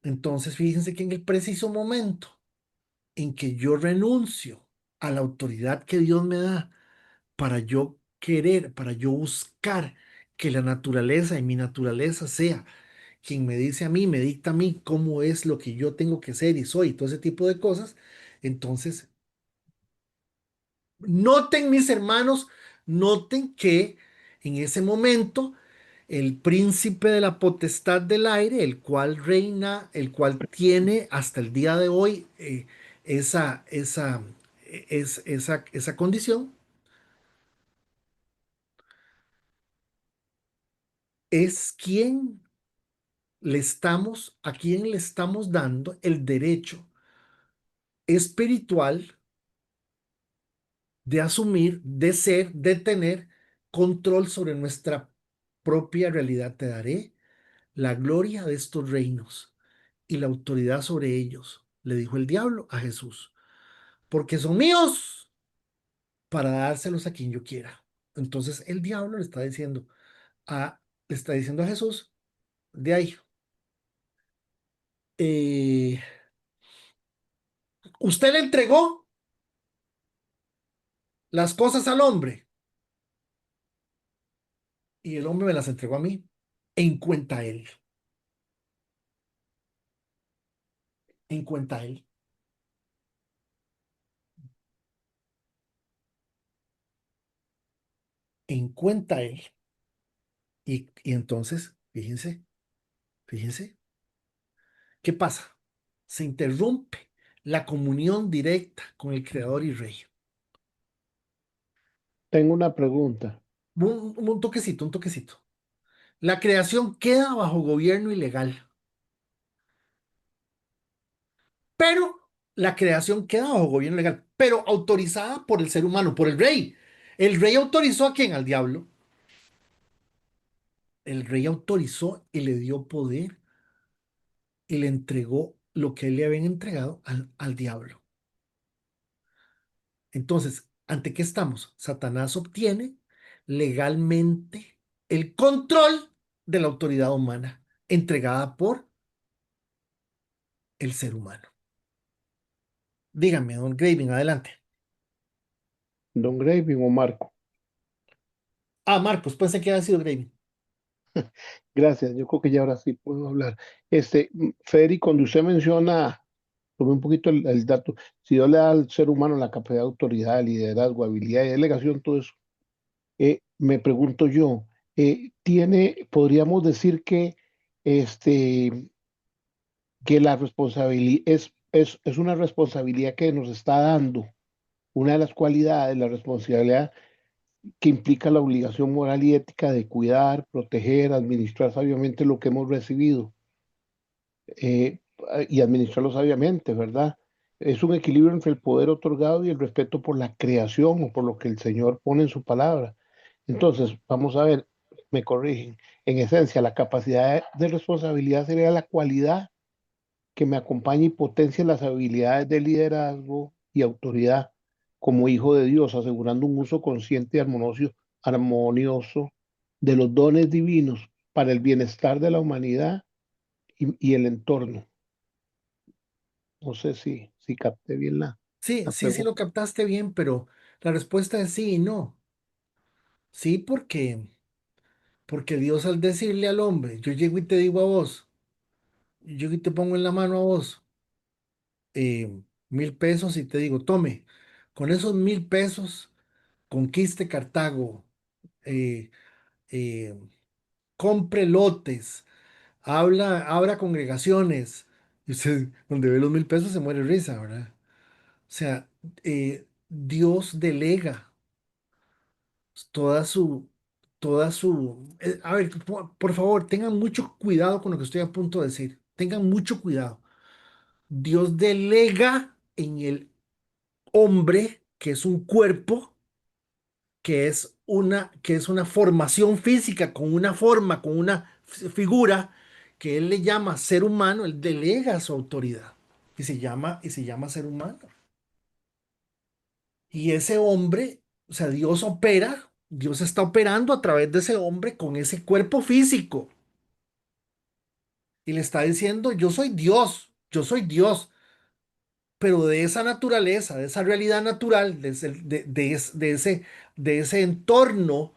Entonces, fíjense que en el preciso momento en que yo renuncio a la autoridad que Dios me da para yo querer, para yo buscar que la naturaleza y mi naturaleza sea quien me dice a mí, me dicta a mí cómo es lo que yo tengo que ser y soy, todo ese tipo de cosas. Entonces, noten mis hermanos, noten que en ese momento el príncipe de la potestad del aire, el cual reina, el cual tiene hasta el día de hoy esa, esa, esa condición, es a quien le estamos dando el derecho espiritual de asumir, de ser, de tener control sobre nuestra propia realidad. Te daré la gloria de estos reinos y la autoridad sobre ellos, le dijo el diablo a Jesús, porque son míos para dárselos a quien yo quiera. Entonces el diablo le está diciendo a le está diciendo a Jesús, de ahí, eh, usted le entregó las cosas al hombre y el hombre me las entregó a mí en cuenta a él, en cuenta a él, en cuenta a él. Y entonces, fíjense, ¿qué pasa? Se interrumpe la comunión directa con el Creador y Rey. Tengo una pregunta. Un toquecito, un toquecito. La creación queda bajo gobierno ilegal, pero la creación queda bajo gobierno legal, pero autorizada por el ser humano, por el rey. ¿El rey autorizó a quién? Al diablo. El rey autorizó y le dio poder y le entregó lo que le habían entregado al diablo. Entonces, ¿ante qué estamos? Satanás obtiene legalmente el control de la autoridad humana entregada por el ser humano. Dígame, don Graving, adelante. ¿Don Graving o Marco? Ah, Marcos, pensé que había sido Graving. Gracias, yo creo que ya ahora sí puedo hablar. Federico, cuando usted menciona, tomé un poquito el dato, si Dios le da al ser humano la capacidad de autoridad, liderazgo, habilidad y delegación, todo eso, me pregunto yo, podríamos decir que la responsabilidad es una responsabilidad que nos está dando, una de las cualidades, la responsabilidad que implica la obligación moral y ética de cuidar, proteger, administrar sabiamente lo que hemos recibido, eh, y administrarlo sabiamente, ¿verdad? Es un equilibrio entre el poder otorgado y el respeto por la creación o por lo que el Señor pone en su palabra. Entonces, vamos a ver, me corrigen. En esencia, la capacidad de responsabilidad sería la cualidad que me acompaña y potencia las habilidades de liderazgo y autoridad como hijo de Dios, asegurando un uso consciente y armonioso de los dones divinos para el bienestar de la humanidad y el entorno. No sé si capté bien Sí, la sí, sí pregunta. lo captaste bien, pero la respuesta es sí y no. Sí, porque Dios al decirle al hombre, yo llego y te digo a vos, yo llego y te pongo en la mano a vos 1.000 pesos y te digo, tome, con esos 1.000 pesos conquiste Cartago, eh, eh, compre lotes, abra congregaciones. Y usted, donde ve los 1.000 pesos, se muere de risa, ¿verdad? O sea, Dios delega toda su, a ver, por favor, tengan mucho cuidado con lo que estoy a punto de decir. Tengan mucho cuidado. Dios delega en el hombre, que es un cuerpo, que es una formación física, con una forma, con una figura, que él le llama ser humano, él delega su autoridad y se llama ser humano. Y ese hombre, o sea, Dios está operando a través de ese hombre con ese cuerpo físico y le está diciendo, yo soy Dios, pero de esa naturaleza, de esa realidad natural, de ese entorno,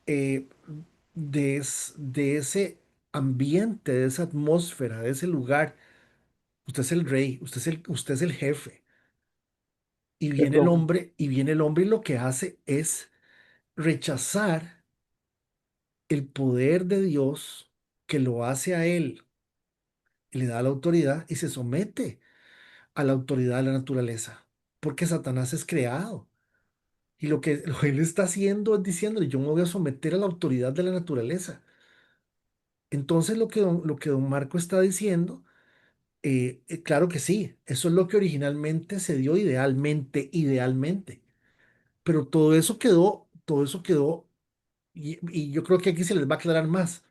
eh, de ese ambiente, de esa atmósfera, de ese lugar, usted es el rey, usted es el jefe. Perdón, Y viene el hombre y lo que hace es rechazar el poder de Dios que lo hace a él, y le da la autoridad y se somete a la autoridad de la naturaleza, porque Satanás es creado. Y lo que él está haciendo es diciéndole, yo me voy a someter a la autoridad de la naturaleza. Entonces lo que don Marco está diciendo, claro que sí, eso es lo que originalmente se dio idealmente. Pero todo eso quedó, y yo creo que aquí se les va a aclarar más.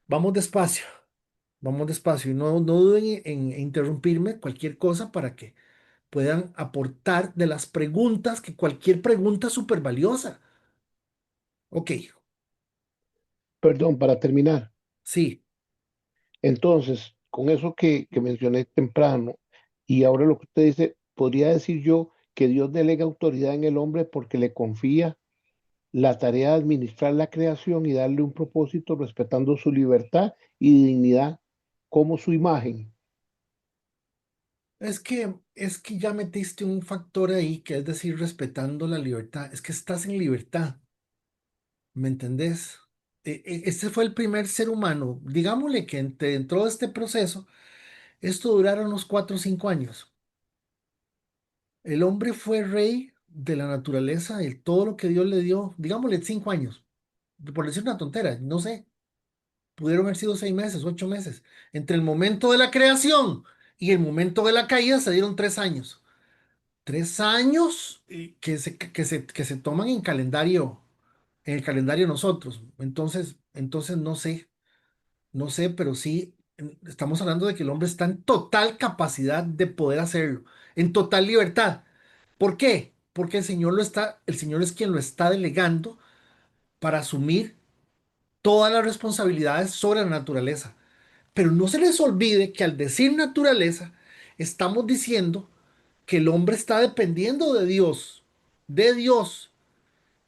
Vamos despacio. Vamos despacio y no duden en interrumpirme cualquier cosa para que puedan aportar de las preguntas, que cualquier pregunta es súper valiosa. Ok, Perdón, para terminar. Sí, Entonces, con eso que mencioné temprano, y ahora lo que usted dice, podría decir yo que Dios delega autoridad en el hombre porque le confía la tarea de administrar la creación y darle un propósito respetando su libertad y dignidad como su imagen. es que ya metiste un factor ahí, que es decir, respetando la libertad. Es que estás en libertad, ¿me entendés? Este fue el primer ser humano, digámosle que dentro de este proceso, esto duraron unos 4 o 5 años. El hombre fue rey de la naturaleza y todo lo que Dios le dio, digámosle 5 años, por decir una tontera, no sé, pudieron haber sido 6 meses, 8 meses. Entre el momento de la creación y el momento de la caída se dieron 3 años. 3 años que se toman en el calendario nosotros. Entonces no sé, pero sí estamos hablando de que el hombre está en total capacidad de poder hacerlo, en total libertad. ¿Por qué? Porque el Señor es quien lo está delegando para asumir todas las responsabilidades sobre la naturaleza. Pero no se les olvide que al decir naturaleza, estamos diciendo que el hombre está dependiendo de Dios,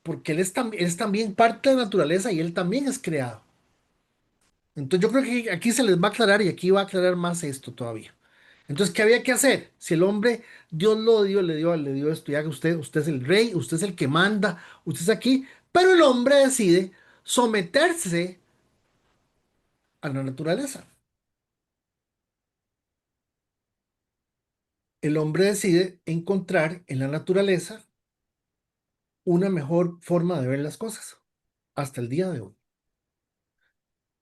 porque él es también parte de la naturaleza y él también es creado. Entonces yo creo que aquí se les va a aclarar y aquí va a aclarar más esto todavía. Entonces, ¿qué había que hacer? Si el hombre, Dios lo dio, le dio esto, ya que usted es el rey, usted es el que manda, usted es aquí, pero el hombre decide someterse a la naturaleza. El hombre decide encontrar en la naturaleza una mejor forma de ver las cosas hasta el día de hoy.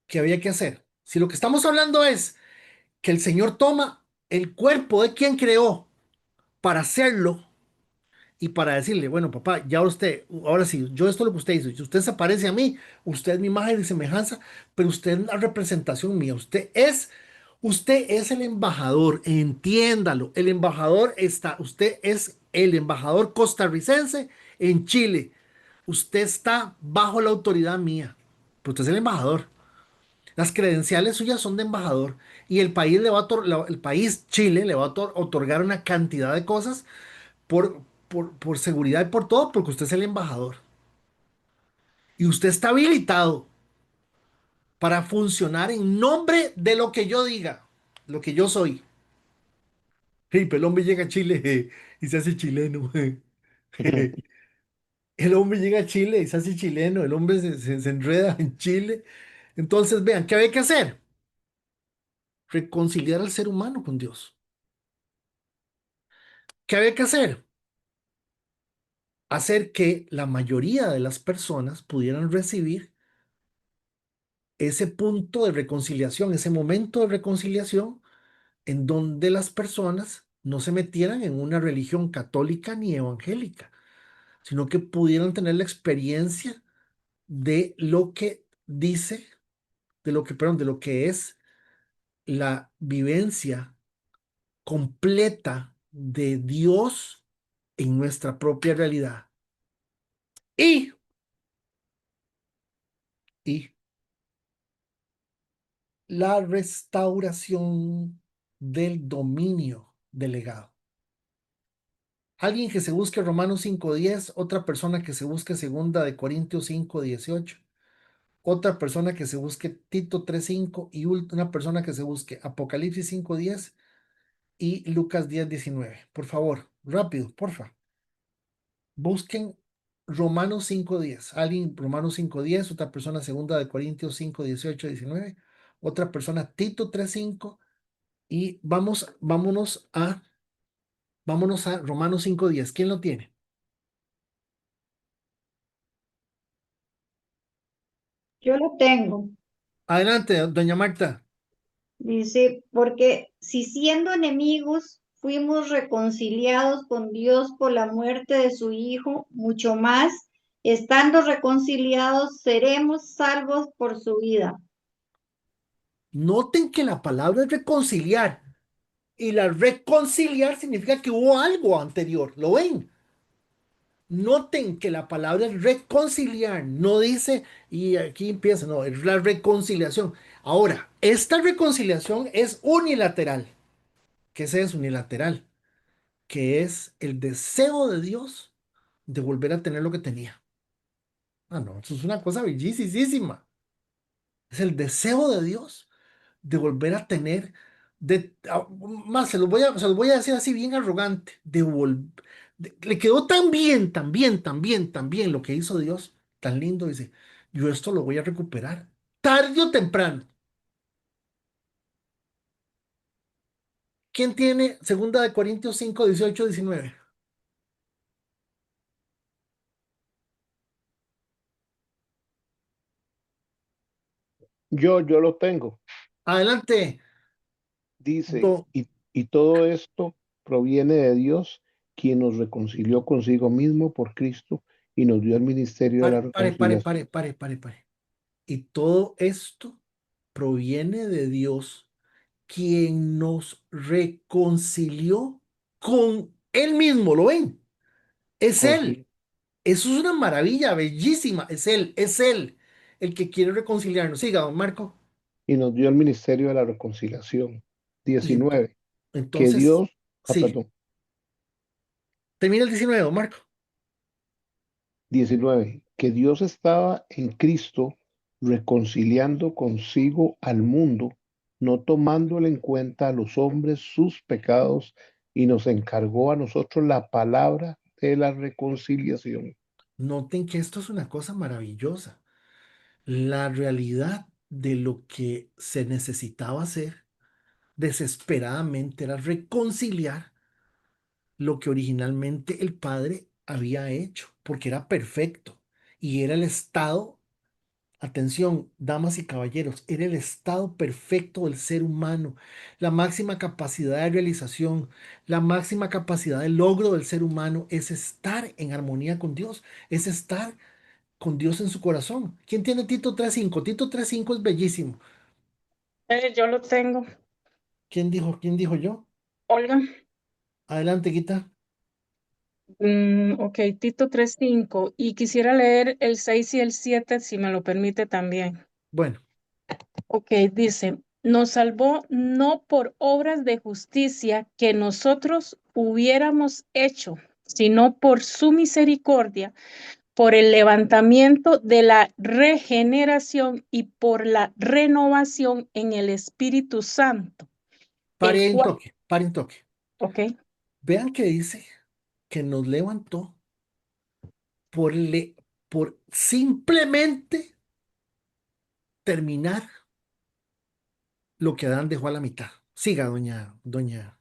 ¿Qué había que hacer? Si lo que estamos hablando es que el Señor toma el cuerpo de quien creó para hacerlo y para decirle, bueno, papá, ya usted, ahora sí, yo esto es lo que usted hizo. Si usted se parece a mí, usted es mi imagen y semejanza, pero usted es la representación mía. Usted es el embajador, entiéndalo. El embajador usted es el embajador costarricense en Chile. Usted está bajo la autoridad mía, pero usted es el embajador. Las credenciales suyas son de embajador y el país el país Chile le va a otorgar una cantidad de cosas por seguridad y por todo, porque usted es el embajador. Y usted está habilitado para funcionar en nombre de lo que yo diga, lo que yo soy. Hey, pero el hombre llega a Chile y se hace chileno. El hombre llega a Chile y se hace chileno. El hombre se enreda en Chile. Entonces, vean, ¿qué había que hacer? Reconciliar al ser humano con Dios. ¿Qué había que hacer? Hacer que la mayoría de las personas pudieran recibir ese punto de reconciliación, ese momento de reconciliación en donde las personas no se metieran en una religión católica ni evangélica, sino que pudieran tener la experiencia de lo que dice, perdón, de lo que es la vivencia completa de Dios en nuestra propia realidad. Y, y la restauración del dominio delegado. Alguien que se busque Romanos 5:10, otra persona que se busque Segunda de Corintios 5:18, otra persona que se busque Tito 3:5 y una persona que se busque Apocalipsis 5:10 y Lucas 10:19. Por favor, rápido, porfa. Busquen Romanos 5:10. Alguien Romanos 5:10, otra persona Segunda de Corintios 5:18-19, otra persona Tito 3:5 y vámonos a Romanos 5:10. ¿Quién lo tiene? Yo lo tengo. Adelante, doña Marta. Dice, porque si siendo enemigos fuimos reconciliados con Dios por la muerte de su Hijo, mucho más, estando reconciliados, seremos salvos por su vida. Noten que la palabra es reconciliar y la reconciliar significa que hubo algo anterior. ¿Lo ven? Noten que la palabra es reconciliar, no dice, y aquí empieza, no, es la reconciliación. Ahora, esta reconciliación es unilateral. ¿Qué es unilateral? Que es el deseo de Dios de volver a tener lo que tenía. Ah, no, eso es una cosa bellísima. Es el deseo de Dios de volver a tener, más, se los voy a decir así bien arrogante, le quedó tan bien, tan bien, tan bien, tan bien lo que hizo Dios, tan lindo, dice, yo esto lo voy a recuperar, tarde o temprano. ¿Quién tiene 2 Corintios 5, 18, 19? Yo lo tengo. Adelante, Dice, do, y todo esto proviene de Dios, quien nos reconcilió consigo mismo por Cristo y nos dio el ministerio de la reconciliación. pare. Y todo esto proviene de Dios, quien nos reconcilió con Él mismo, ¿lo ven? Es Él. Consigo, Eso es una maravilla, bellísima. Es Él el que quiere reconciliarnos. Siga, don Marco. y nos dio el ministerio de la reconciliación. Y 19, que entonces, Dios, sí, perdón, termina el 19, don Marco. 19, que Dios estaba en Cristo reconciliando consigo al mundo, no tomándole en cuenta a los hombres sus pecados, y nos encargó a nosotros la palabra de la reconciliación. Noten que esto es una cosa maravillosa. La realidad de lo que se necesitaba hacer desesperadamente era reconciliar lo que originalmente el Padre había hecho, porque era perfecto y era el estado, atención, damas y caballeros, era el estado perfecto del ser humano, la máxima capacidad de realización, la máxima capacidad de logro del ser humano es estar en armonía con Dios, es estar con Dios en su corazón. ¿Quién tiene Tito 3:5? Tito 3:5 es bellísimo. Yo lo tengo. ¿Quién dijo yo? Olga. Adelante, Guita. Ok, Tito 3:5. Y quisiera leer el 6 y el 7, si me lo permite también. Bueno, Ok, dice, nos salvó no por obras de justicia que nosotros hubiéramos hecho, sino por su misericordia, por el levantamiento de la regeneración y por la renovación en el Espíritu Santo, pare el ahí un cual, toque, pare un toque. ok, Vean que dice que nos levantó por simplemente terminar lo que Adán dejó a la mitad. Siga, doña.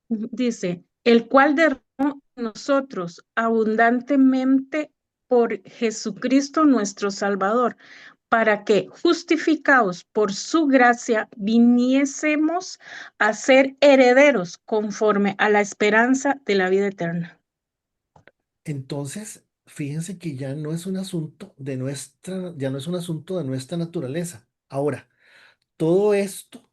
dice, el cual derramó en nosotros abundantemente por Jesucristo nuestro Salvador, para que, justificados por su gracia, viniésemos a ser herederos conforme a la esperanza de la vida eterna. Entonces, fíjense que ya no es un asunto de ya no es un asunto de nuestra naturaleza. Ahora, todo esto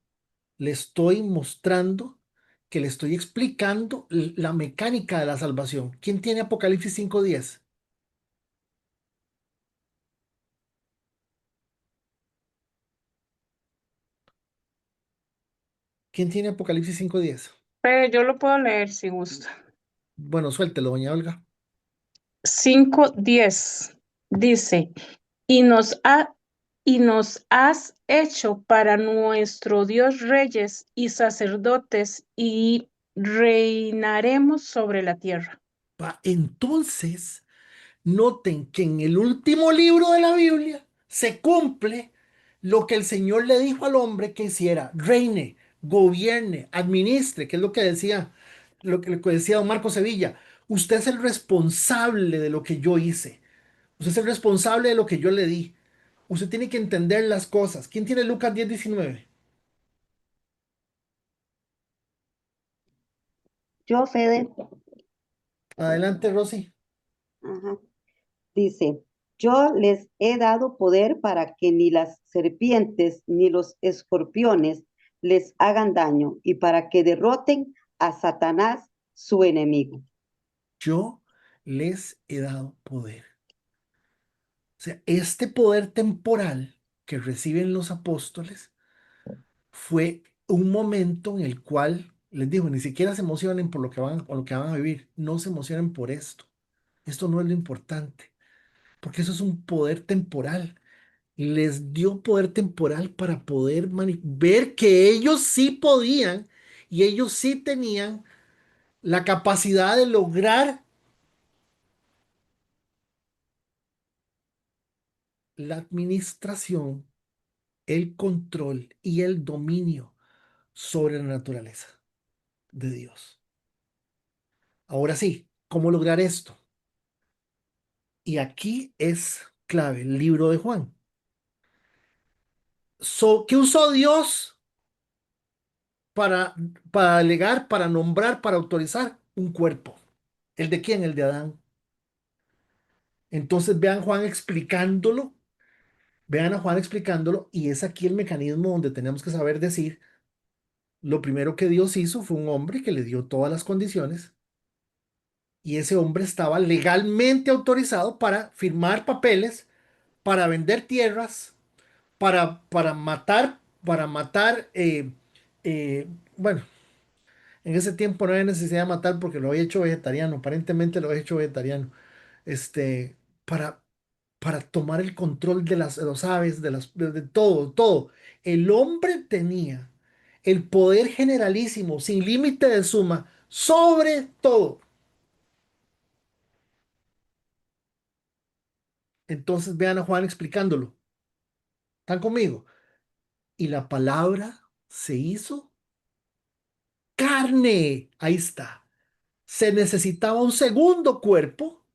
le estoy mostrando que le estoy explicando la mecánica de la salvación. ¿Quién tiene Apocalipsis 5:10? ¿Quién tiene Apocalipsis 5:10? Pero yo lo puedo leer si gusta. Bueno, suéltelo, doña Olga. 5:10 dice, y y nos has hecho para nuestro Dios reyes y sacerdotes y reinaremos sobre la tierra. Entonces, noten que en el último libro de la Biblia se cumple lo que el Señor le dijo al hombre que hiciera: reine, gobierne, administre, que es lo que decía don Marco Sevilla. Usted es el responsable de lo que yo hice. Usted es el responsable de lo que yo le di. Usted tiene que entender las cosas. ¿Quién tiene Lucas 10:19? Yo, Fede, Adelante, Rosy. ajá, dice, yo les he dado poder para que ni las serpientes ni los escorpiones les hagan daño y para que derroten a Satanás, su enemigo. Yo les he dado poder. O sea, este poder temporal que reciben los apóstoles fue un momento en el cual les dijo, ni siquiera se emocionen por lo que van a vivir, no se emocionen por esto. Esto no es lo importante, porque eso es un poder temporal. Les dio poder temporal para poder ver que ellos sí podían y ellos sí tenían la capacidad de lograr la administración, el control y el dominio sobre la naturaleza de Dios. Ahora sí, ¿cómo lograr esto? Y aquí es clave el libro de Juan. ¿Qué usó Dios para, para delegar, para nombrar, para autorizar? Un cuerpo. ¿El de quién? El de Adán. Entonces vean Juan explicándolo, vean a Juan explicándolo, y es aquí el mecanismo donde tenemos que saber decir, lo primero que Dios hizo fue un hombre que le dio todas las condiciones, y ese hombre estaba legalmente autorizado para firmar papeles, para vender tierras, para matar, bueno, en ese tiempo no había necesidad de matar porque lo había hecho vegetariano, aparentemente lo había hecho vegetariano, este, para, para tomar el control de los aves, de todo, todo. El hombre tenía el poder generalísimo, sin límite de suma, sobre todo. Entonces vean a Juan explicándolo. ¿Están conmigo? Y la palabra se hizo carne. Ahí está. Se necesitaba un segundo cuerpo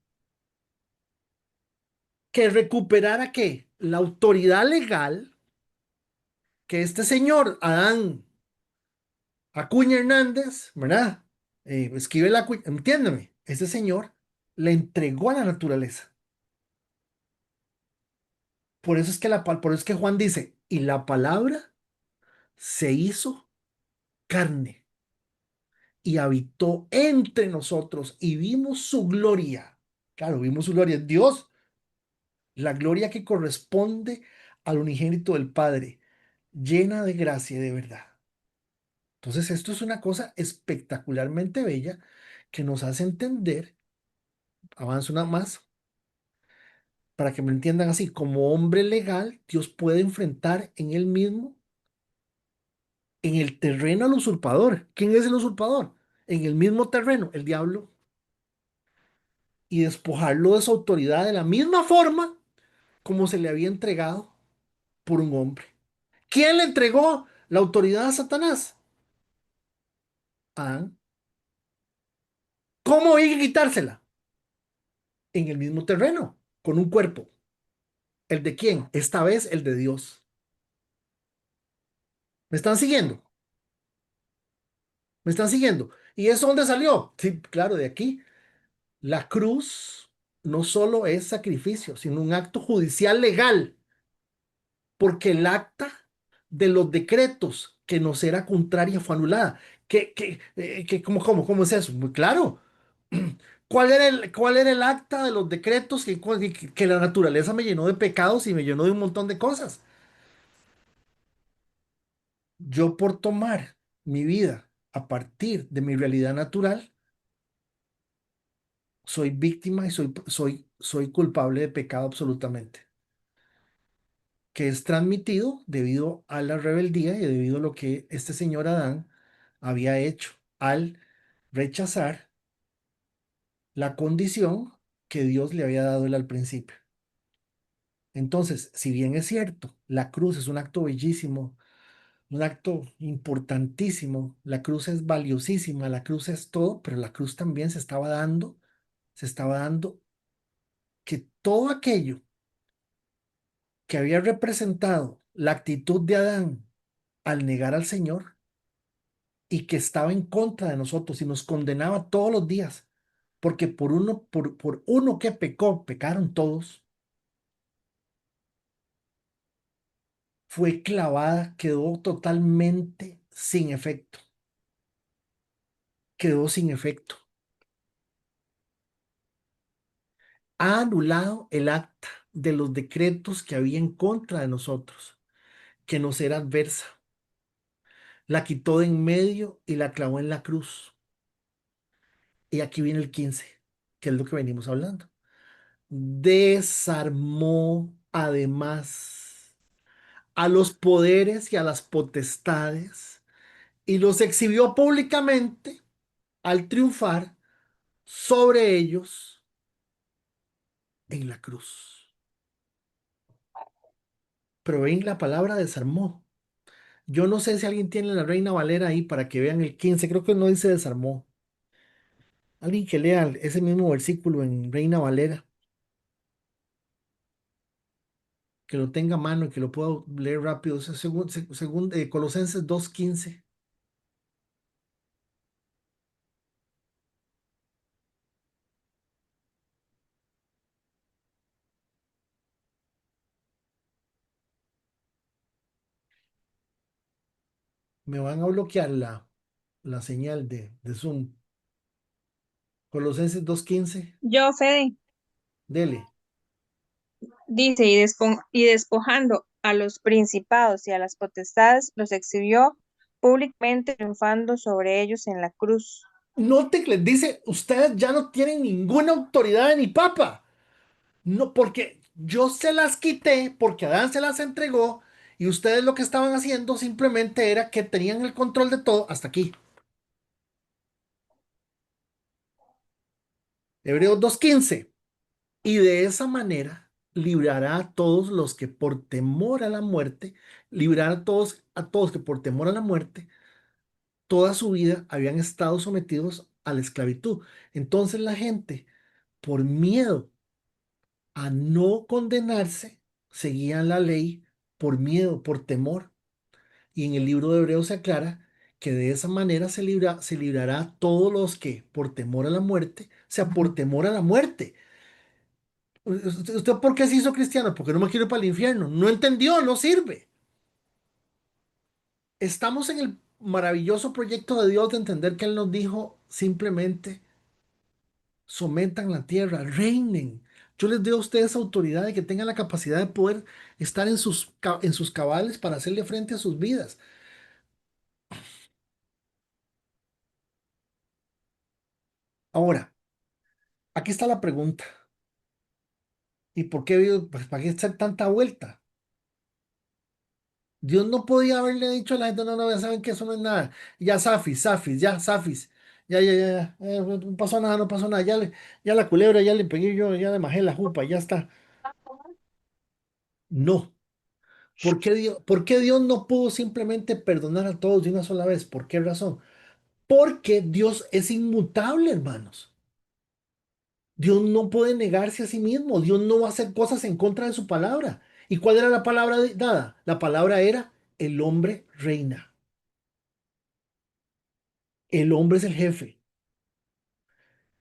que recuperara ¿qué? La autoridad legal que este señor, Adán Acuña Hernández, ¿verdad? Esquivel Acuña, entiéndeme, este señor le entregó a la naturaleza. Por eso es que Juan dice, y la palabra se hizo carne y habitó entre nosotros y vimos su gloria. Claro, vimos su gloria. Dios, la gloria que corresponde al unigénito del Padre, llena de gracia y de verdad. Entonces, esto es una cosa espectacularmente bella que nos hace entender, avanza una más, para que me entiendan así, como hombre legal, Dios puede enfrentar en él mismo, en el terreno al usurpador. ¿Quién es el usurpador? En el mismo terreno, el diablo, y despojarlo de su autoridad de la misma forma como se le había entregado por un hombre. ¿Quién le entregó la autoridad a Satanás? Adán. ¿Cómo hay que quitársela? En el mismo terreno, con un cuerpo. ¿El de quién? Esta vez el de Dios. ¿Me están siguiendo? ¿Me están siguiendo? ¿Y eso dónde salió? Sí, claro, de aquí. La cruz no solo es sacrificio, sino un acto judicial legal, porque el acta de los decretos que nos era contraria fue anulada. ¿Cómo es eso? Muy claro. Cuál era el acta de los decretos que la naturaleza me llenó de pecados y me llenó de un montón de cosas? Yo por tomar mi vida a partir de mi realidad natural, soy víctima y soy culpable de pecado absolutamente, que es transmitido debido a la rebeldía y debido a lo que este señor Adán había hecho al rechazar la condición que Dios le había dado él al principio. Entonces, si bien es cierto, la cruz es un acto bellísimo, un acto importantísimo, la cruz es valiosísima, la cruz es todo, pero la cruz también se estaba dando que todo aquello que había representado la actitud de Adán al negar al Señor y que estaba en contra de nosotros y nos condenaba todos los días, porque por uno que pecó, pecaron todos, fue clavada, quedó totalmente sin efecto, quedó sin efecto. ha anulado el acta de los decretos que había en contra de nosotros, que nos era adversa. La quitó de en medio y la clavó en la cruz. Y aquí viene el 15, que es lo que venimos hablando. Desarmó además a los poderes y a las potestades y los exhibió públicamente al triunfar sobre ellos en la cruz. Pero ven la palabra desarmó. Yo no sé si alguien tiene la Reina Valera ahí para que vean el 15. Creo que no dice desarmó. Alguien que lea ese mismo versículo en Reina Valera, que lo tenga a mano y que lo pueda leer rápido. Es según Colosenses 2:15. Me van a bloquear la señal de Zoom. Colosenses 2:15. Yo, Fede, Dele. dice, y despojando a los principados y a las potestades, los exhibió públicamente, triunfando sobre ellos en la cruz. Note que les dice, ustedes ya no tienen ninguna autoridad ni papa. No, porque yo se las quité, porque Adán se las entregó, y ustedes lo que estaban haciendo simplemente era que tenían el control de todo hasta aquí. Hebreos 2:15. Y de esa manera librará a todos los que por temor a la muerte, librará a todos que por temor a la muerte, toda su vida habían estado sometidos a la esclavitud. Entonces la gente, por miedo a no condenarse, seguían la ley por miedo, por temor. Y en el libro de Hebreos se aclara que de esa manera se librará a todos los que por temor a la muerte, o sea, por temor a la muerte. ¿Usted por qué se hizo cristiano? Porque no me quiero ir para el infierno. No entendió, no sirve. Estamos en el maravilloso proyecto de Dios de entender que Él nos dijo simplemente sometan la tierra, reinen. Yo les doy a ustedes autoridad de que tengan la capacidad de poder estar en sus cabales para hacerle frente a sus vidas. Ahora, aquí está la pregunta. ¿Y por qué, pues, para qué hacer tanta vuelta? Dios no podía haberle dicho a la gente, no, no, ya saben que eso no es nada. Ya, Safis. No pasó nada, no pasó nada. Ya la culebra, ya le pegué yo, ya le majé la jupa, ya está. No. Por qué Dios no pudo simplemente perdonar a todos de una sola vez? ¿Por qué razón? Porque Dios es inmutable, hermanos. Dios no puede negarse a sí mismo. Dios no va a hacer cosas en contra de su palabra. ¿Y cuál era la palabra dada? La palabra era el hombre reina. El hombre es el jefe.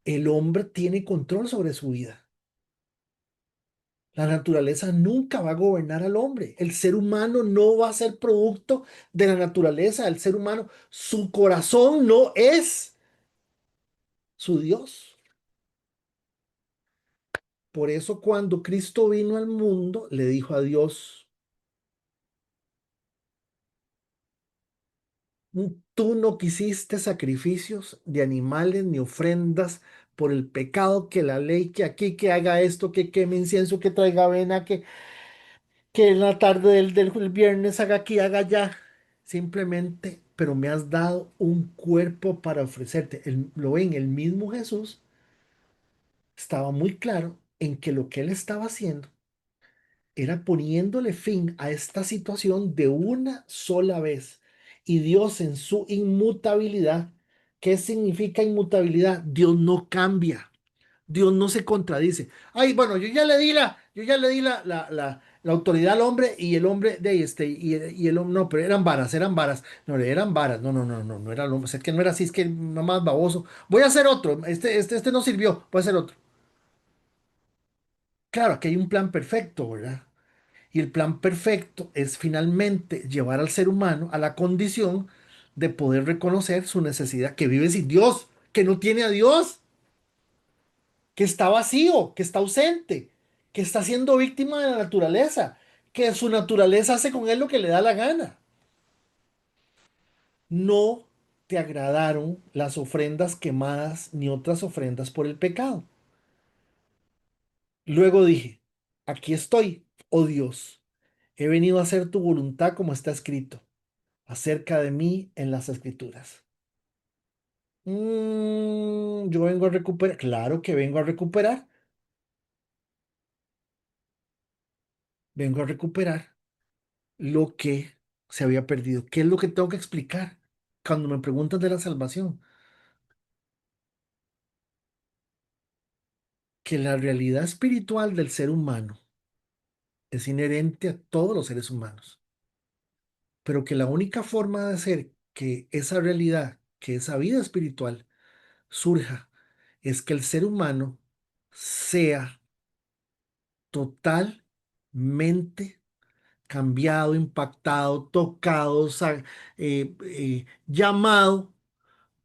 El hombre tiene control sobre su vida. La naturaleza nunca va a gobernar al hombre. El ser humano no va a ser producto de la naturaleza. El ser humano, su corazón no es su Dios. Por eso cuando Cristo vino al mundo, le dijo a Dios, tú no quisiste sacrificios de animales ni ofrendas por el pecado, que la ley, que aquí, que haga esto, que queme incienso, que traiga avena, que en la tarde del viernes haga aquí, haga allá. Simplemente, pero me has dado un cuerpo para ofrecerte. Lo ven, el mismo Jesús estaba muy claro en que lo que él estaba haciendo era poniéndole fin a esta situación de una sola vez. Y Dios en su inmutabilidad, ¿qué significa inmutabilidad? Dios no cambia. Dios no se contradice. Ay, bueno, yo ya le di la autoridad al hombre y el hombre de y el hombre, no, pero eran varas, no, eran varas, no era el hombre, es que no era así, es que más baboso. Voy a hacer otro, este no sirvió, voy a hacer otro. Claro, aquí hay un plan perfecto, ¿verdad? Y el plan perfecto es finalmente llevar al ser humano a la condición de poder reconocer su necesidad, que vive sin Dios, que no tiene a Dios. que está vacío, que está ausente, que está siendo víctima de la naturaleza, que su naturaleza hace con él lo que le da la gana. No te agradaron las ofrendas quemadas ni otras ofrendas por el pecado. Luego dije, aquí estoy, oh Dios, he venido a hacer tu voluntad como está escrito acerca de mí en las escrituras. Yo vengo a recuperar, claro que vengo a recuperar lo que se había perdido. ¿Qué es lo que tengo que explicar cuando me preguntan de la salvación? Que la realidad espiritual del ser humano es inherente a todos los seres humanos, pero que la única forma de hacer que esa realidad, que esa vida espiritual surja, es que el ser humano sea totalmente cambiado, impactado, tocado, llamado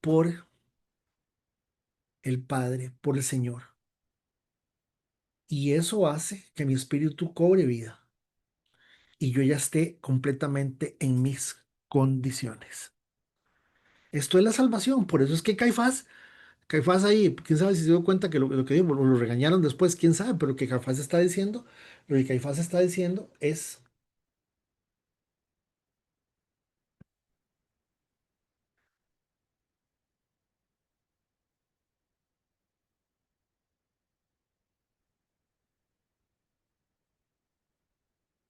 por el Padre, por el Señor. Y eso hace que mi espíritu cobre vida y yo ya esté completamente en mis condiciones. Esto es la salvación, por eso es que Caifás ahí, quién sabe si se dio cuenta que lo que dijo, lo regañaron después, quién sabe, pero que Caifás está diciendo, lo que Caifás está diciendo es,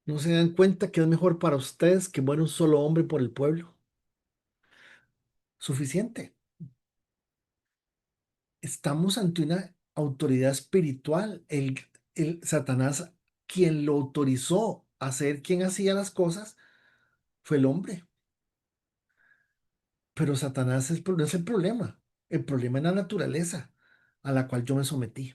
no se dan cuenta que es mejor para ustedes que muera un solo hombre por el pueblo. Suficiente. Estamos ante una autoridad espiritual. El Satanás, quien lo autorizó a ser quien hacía las cosas, fue el hombre. Pero Satanás no es el problema. El problema es la naturaleza a la cual yo me sometí.